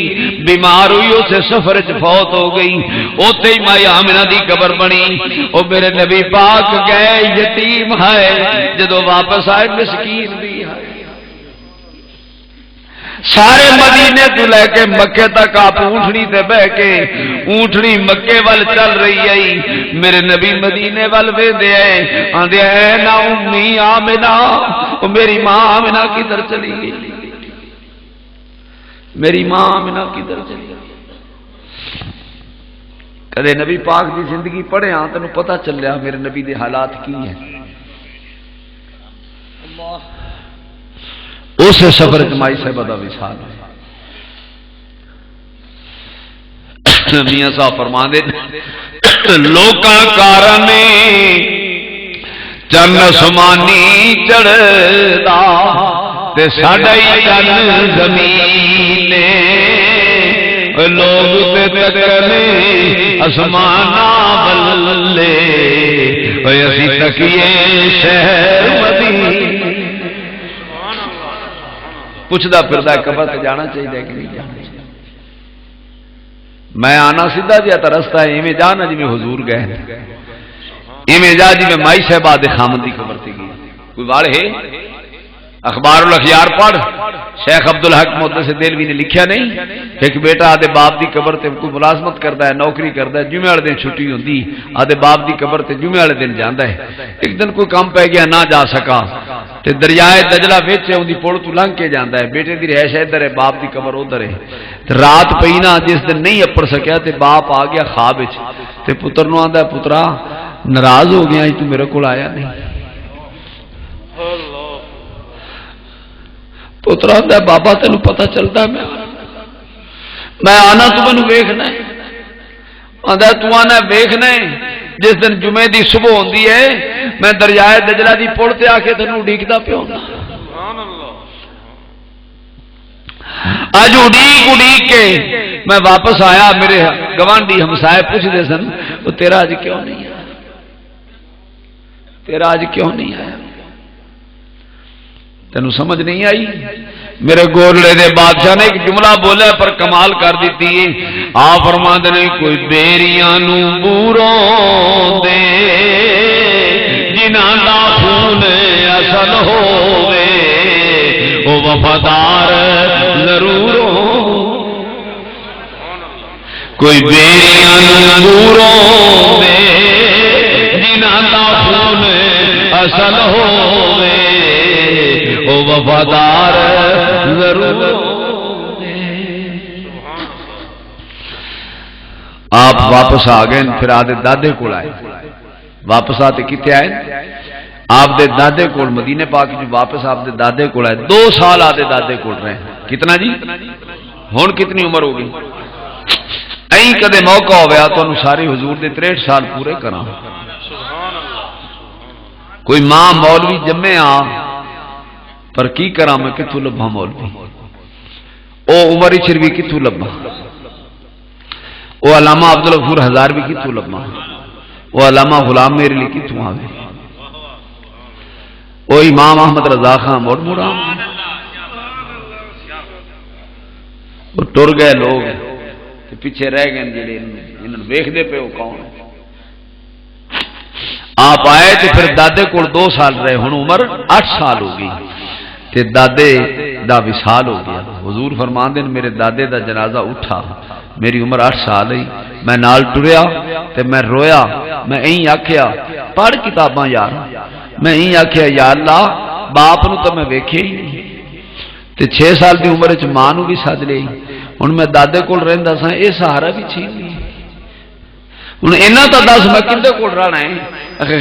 بیمار ہوئی اوتھے سفر چ فوت ہو گئی اوتھے ہی مائی آمنہ دی قبر بنی او میرے نبی پاک گئے یتیم ہے جدو واپس آئے مسکین بھی ہے سارے مدینے تو لے کے مکے تک آپ اونٹنی تے بہ کے اونٹنی مکے وال چل رہی ہے میرے نبی مدینے وال ویندے ہیں آندے اے نا امی آمنہ او میری ماں آمنہ کدھر چلی گئی میری ماں آمنہ کدھر چلی گئی کدے نبی پاک دی زندگی پڑھے ہاں تینوں پتہ چلیا میرے نبی دے حالات کی ہیں اس سفر جمائی صاحبہ دا وصال میاں صاحب فرماندے لوکاں کارنے چن سمانی چڑھدا تے ساڈا ہی چن زمین لوگ تے تکنے اسماناں ولے اوے اسی تکیے شہر مدینے پوچھدا پھردا قبر تے جانا چاہیے کہ نہیں جانا چاہیے میں آنا سیدھا جہا تا رستہ ہے ایویں جانا جی میں حضور گئے ایویں جا جی میں مائی صاحبہ دے خامن دی قبر تے گئی کوئی واڑ ہے اخبار الاخیار پڑھ شیخ عبدالحق محدث دہلوی نے لکھیا نہیں ایک بیٹا آدھے باپ دی قبر تے کوئی ملازمت کرتا ہے نوکری کرتا ہے جمعے والے دن چھٹی ہوندی آدھے باپ دی قبر تے جمعے والے دن جاندا ہے ایک دن کوئی کام پہ گیا نہ جا سکا تے دریائے دجلہ وچ اودی پڑ تو لنگ کے جاندا ہے بیٹے دی رہائش ادھر ہے باپ دی قبر ادھر ہے رات پئی نا جس دن نہیں اپڑ سکیا تے باپ آ گیا خواب وچ تے پتر نو آندا پترا ناراض ہو گیا تو میرے کول آیا نہیں پترا آندا بابا تینوں پتہ چلتا میں آنا تو مینوں ویکھنا ہے آندا تو آنا ویکھنا ہے جس دن جمعے دی صبح ہوندی ہے میں دریائے دجلہ دی پڑ تے آ کے تینوں اڈیکدا پیا ہوندا اج اڈیک کے میں واپس آیا میرے گوانڈی ہمسائے پوچھدے سن وہ تیرا اج کیوں نہیں آیا تیرا اج کیوں نہیں آیا تینوں سمجھ نہیں آئی میرے گولڑے دے بادشاہ نے ایک جملہ بولا پر کمال کر دیتی ہے آ فرماندے نے کوئی بیریاں نو بوروں دے جنہاں دا خون اصل ہووے او وفادار ضرور کوئی بیریاں نو بوروں دے جنہاں دا خون اصل ہووے وفادار ضرور آپ واپس آ گئے پھر آدھے دادے کو آئے واپس آتے کتنے آئے آپ دے دادے کو مدینے پاک جو واپس آپ دے دادے کو آئے 2 سال آدھے دادے کو رہے کتنا جی ہون کتنی عمر ہوگی این کدے موقع ہو گیا تو انہوں ساری حضور دے 63 سال پورے کرا کوئی ماں مولوی جمعے آ پر کی کرا میں کتوں لبھا مولوی او عمر شریف کتوں لبا، وہ علامہ عبدالغفور ہزاروی کتوں لبا، وہ علامہ غلام میرے لیے کتوں آوے، وہ امام احمد رضا خان مڑ مڑا وہ ٹر گئے لوگ پیچھے رہ گئے جڑے انہوں ویکھدے پے وہ کون آپ آئے تو پھر دادے کو 2 سال رہے، ہن عمر 8 سال ہو گئی تے دادے دا وصال ہو گیا۔ حضور فرماندے نے میرے دادے دا جنازہ اٹھا، میری عمر 8 سال ہے، میں نال ٹریا تے میں رویا، میں این آکھیا پڑھ کتاباں یار، میں این آکھیا یا اللہ باپ نو تو میں ویکھے ہی نہیں تے 6 سال دی عمر وچ ماں نو بھی سد لئی، ہن میں دادے کول رہندا سا، اے سہارا بھی چھین لیا، ہن اینا تا دس میں کدے کول رہنا ہے؟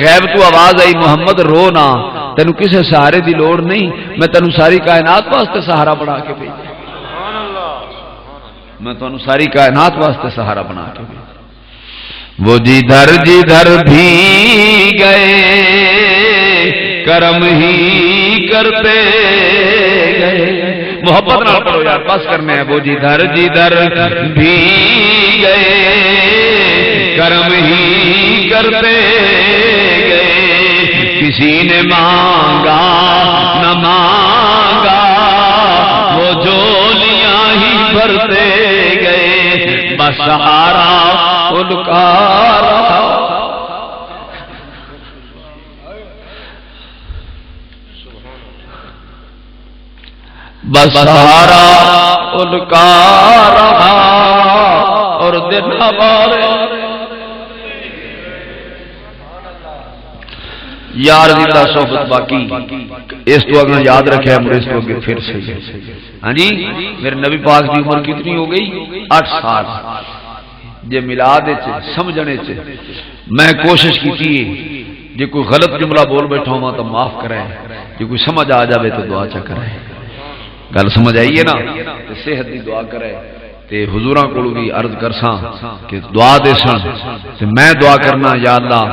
غیب تو آواز آئی محمد رو نہ، تینوں کسے سہارے دی لوڑ نہیں، میں تینوں ساری کائنات واسطے سہارا بنا کے بھیجا، میں تینوں ساری کائنات واسطے سہارا بنا کے بھیجا۔ وہ جدھر جدھر بھی گئے کرم ہی کرتے گئے، محبت نہ پڑھو یار بس کرنے ہیں، وہ جدھر جدھر بھی گئے کرم ہی کرتے گئے، کسی نے مانگا نہ مانگا وہ جھولیاں ہی بھرتے گئے، بس سہارا ان کا رہا، بس سہارا ان کا رہا اور دن ہمارے یار زندہ صحبت باقی، اس تو اگر یاد رکھے ہم اس تو اگر پھر سے ہاں جی میرے نبی پاک کی عمر کتنی ہو گئی؟ 8 سال۔ جے میلاد سمجھنے میں کوشش کی تھی، جے کوئی غلط جملہ بول بیٹھا ہوں تو معاف کرے، جے کوئی سمجھ آ جاوے تو دعا چا کرے، گل سمجھ آئیے نا، تے صحت دی دعا کرے، تے حضوراں کولو بھی عرض کرساں کہ دعا دے سن، تے میں دعا کرنا یا اللہ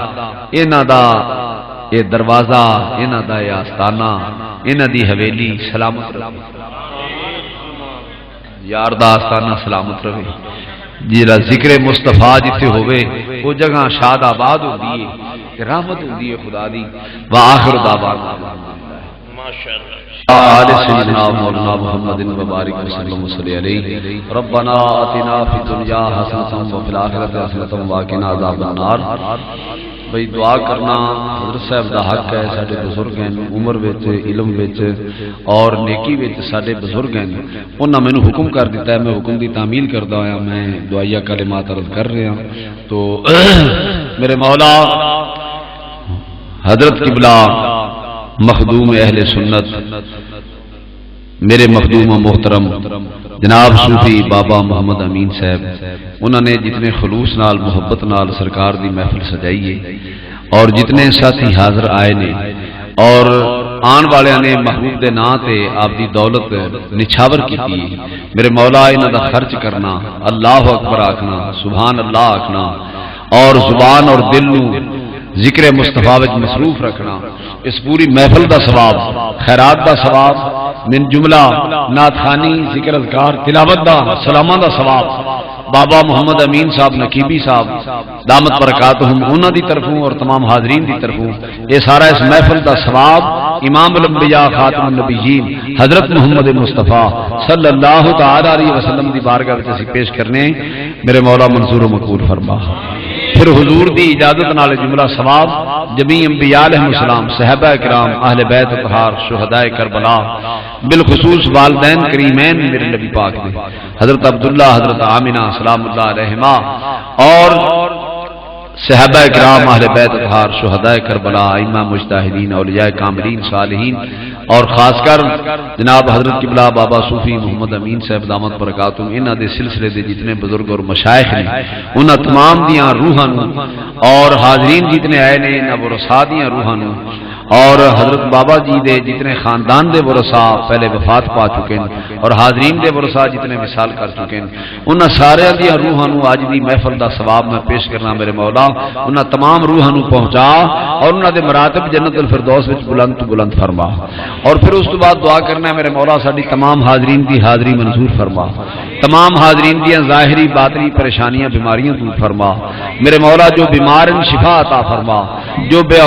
انہاں دا یہ دروازہ، انہاں دا یہ آستانہ، انہاں دی حویلی سلامت رہے، یار دا آستانہ سلامت رہے، جیڑا ذکر مصطفیٰ جتے ہوئے وہ جگہ شاد آباد ہو دیئے، رحمت ہو دیئے خدا دی، وآخر دعوانا ماشاءاللہ آل سیدنا مولانا محمد مبارک وسلم صلی علیہ ربنا آتنا فی الدنیا حسنۃ وفی الآخرۃ حسنۃ وقنا عذاب النار۔ بھئی دعا کرنا حضرت صاحب دا حق ہے، ساڈے بزرگ ہیں عمر وچ علم وچ اور نیکی وچ ساڈے بزرگ ہیں، انہاں مینوں حکم کر دیتا ہے، میں حکم دی تعمیل کردا ہویا میں دعائیہ کلمات عرض کر رہا ہوں۔ تو میرے مولا حضرت قبلہ مخدوم اہل سنت میرے مخدوم و محترم جناب صوفی بابا محمد امین صاحب، انہوں نے جتنے خلوص نال محبت نال سرکار دی محفل سجائی ہے، اور جتنے ساتھی حاضر آئے نے اور آن والے نے محبوب دے نا تے آپ دی دولت نچھاور کی تھی، میرے مولا انہاں دا خرچ کرنا، اللہ اکبر آکھنا، سبحان اللہ آکھنا، اور زبان اور دل نو ذکر مصطفیٰ وچ مصروف رکھنا، اس پوری محفل دا ثواب، خیرات دا ثواب، من جملہ نعت خوانی، ذکر اذکار، تلاوت دا، سلامہ دا ثواب بابا محمد امین صاحب نقیبی صاحب دامت برکاتہم انہاں دی طرفوں اور تمام حاضرین دی طرفوں یہ سارا اس محفل دا ثواب امام الانبیاء خاتم النبیین حضرت محمد مصطفیٰ صلی اللہ تعالی علیہ وسلم دی بارگاہ وچ اسی پیش کرنے، میرے مولا منظور و مقبول فرما۔ پھر حضور دی اجازت نال جملہ ثواب جمیع انبیاء علیہ السلام، صحابہ کرام، اہل بیت اطہار، شہداء کربلا، بالخصوص والدین کریمین میرے نبی پاک نے حضرت عبداللہ، حضرت آمنہ سلام اللہ علیہما، اور صحابہ کرام، اہل بیت اطہار، شہداء کربلا، ائمہ مجتہدین، اولیاء کاملین، صالحین، اور خاص کر جناب حضرت قبلہ بابا صوفی محمد امین صاحب دامت برکاتہم، انہاں دے سلسلے دے جتنے بزرگ اور مشائخ نے انہاں تمام دیاں روحاں نو اور حاضرین جتنے آئے نے انہاں ورثاء دیاں روحاں نو اور حضرت بابا جی دے جتنے خاندان دے ورثا پہلے وفات پا چکے ہیں اور حاضرین دے ورثا جتنے مثال کر چکے ہیں انہاں سارے دی روحاں نو اج دی محفل دا ثواب میں پیش کرنا میرے مولا انہاں تمام روحاں نو پہنچا اور انہاں دے مراتب جنت الفردوس وچ بلند تو بلند فرما اور پھر اس تو بعد دعا کرنا ہے میرے مولا ساری تمام حاضرین دی حاضری منظور فرما تمام حاضرین دیاں ظاہری باطنی پریشانیاں بیماریاں دور فرما میرے مولا جو بیمار ہیں شفا عطا فرما جو بے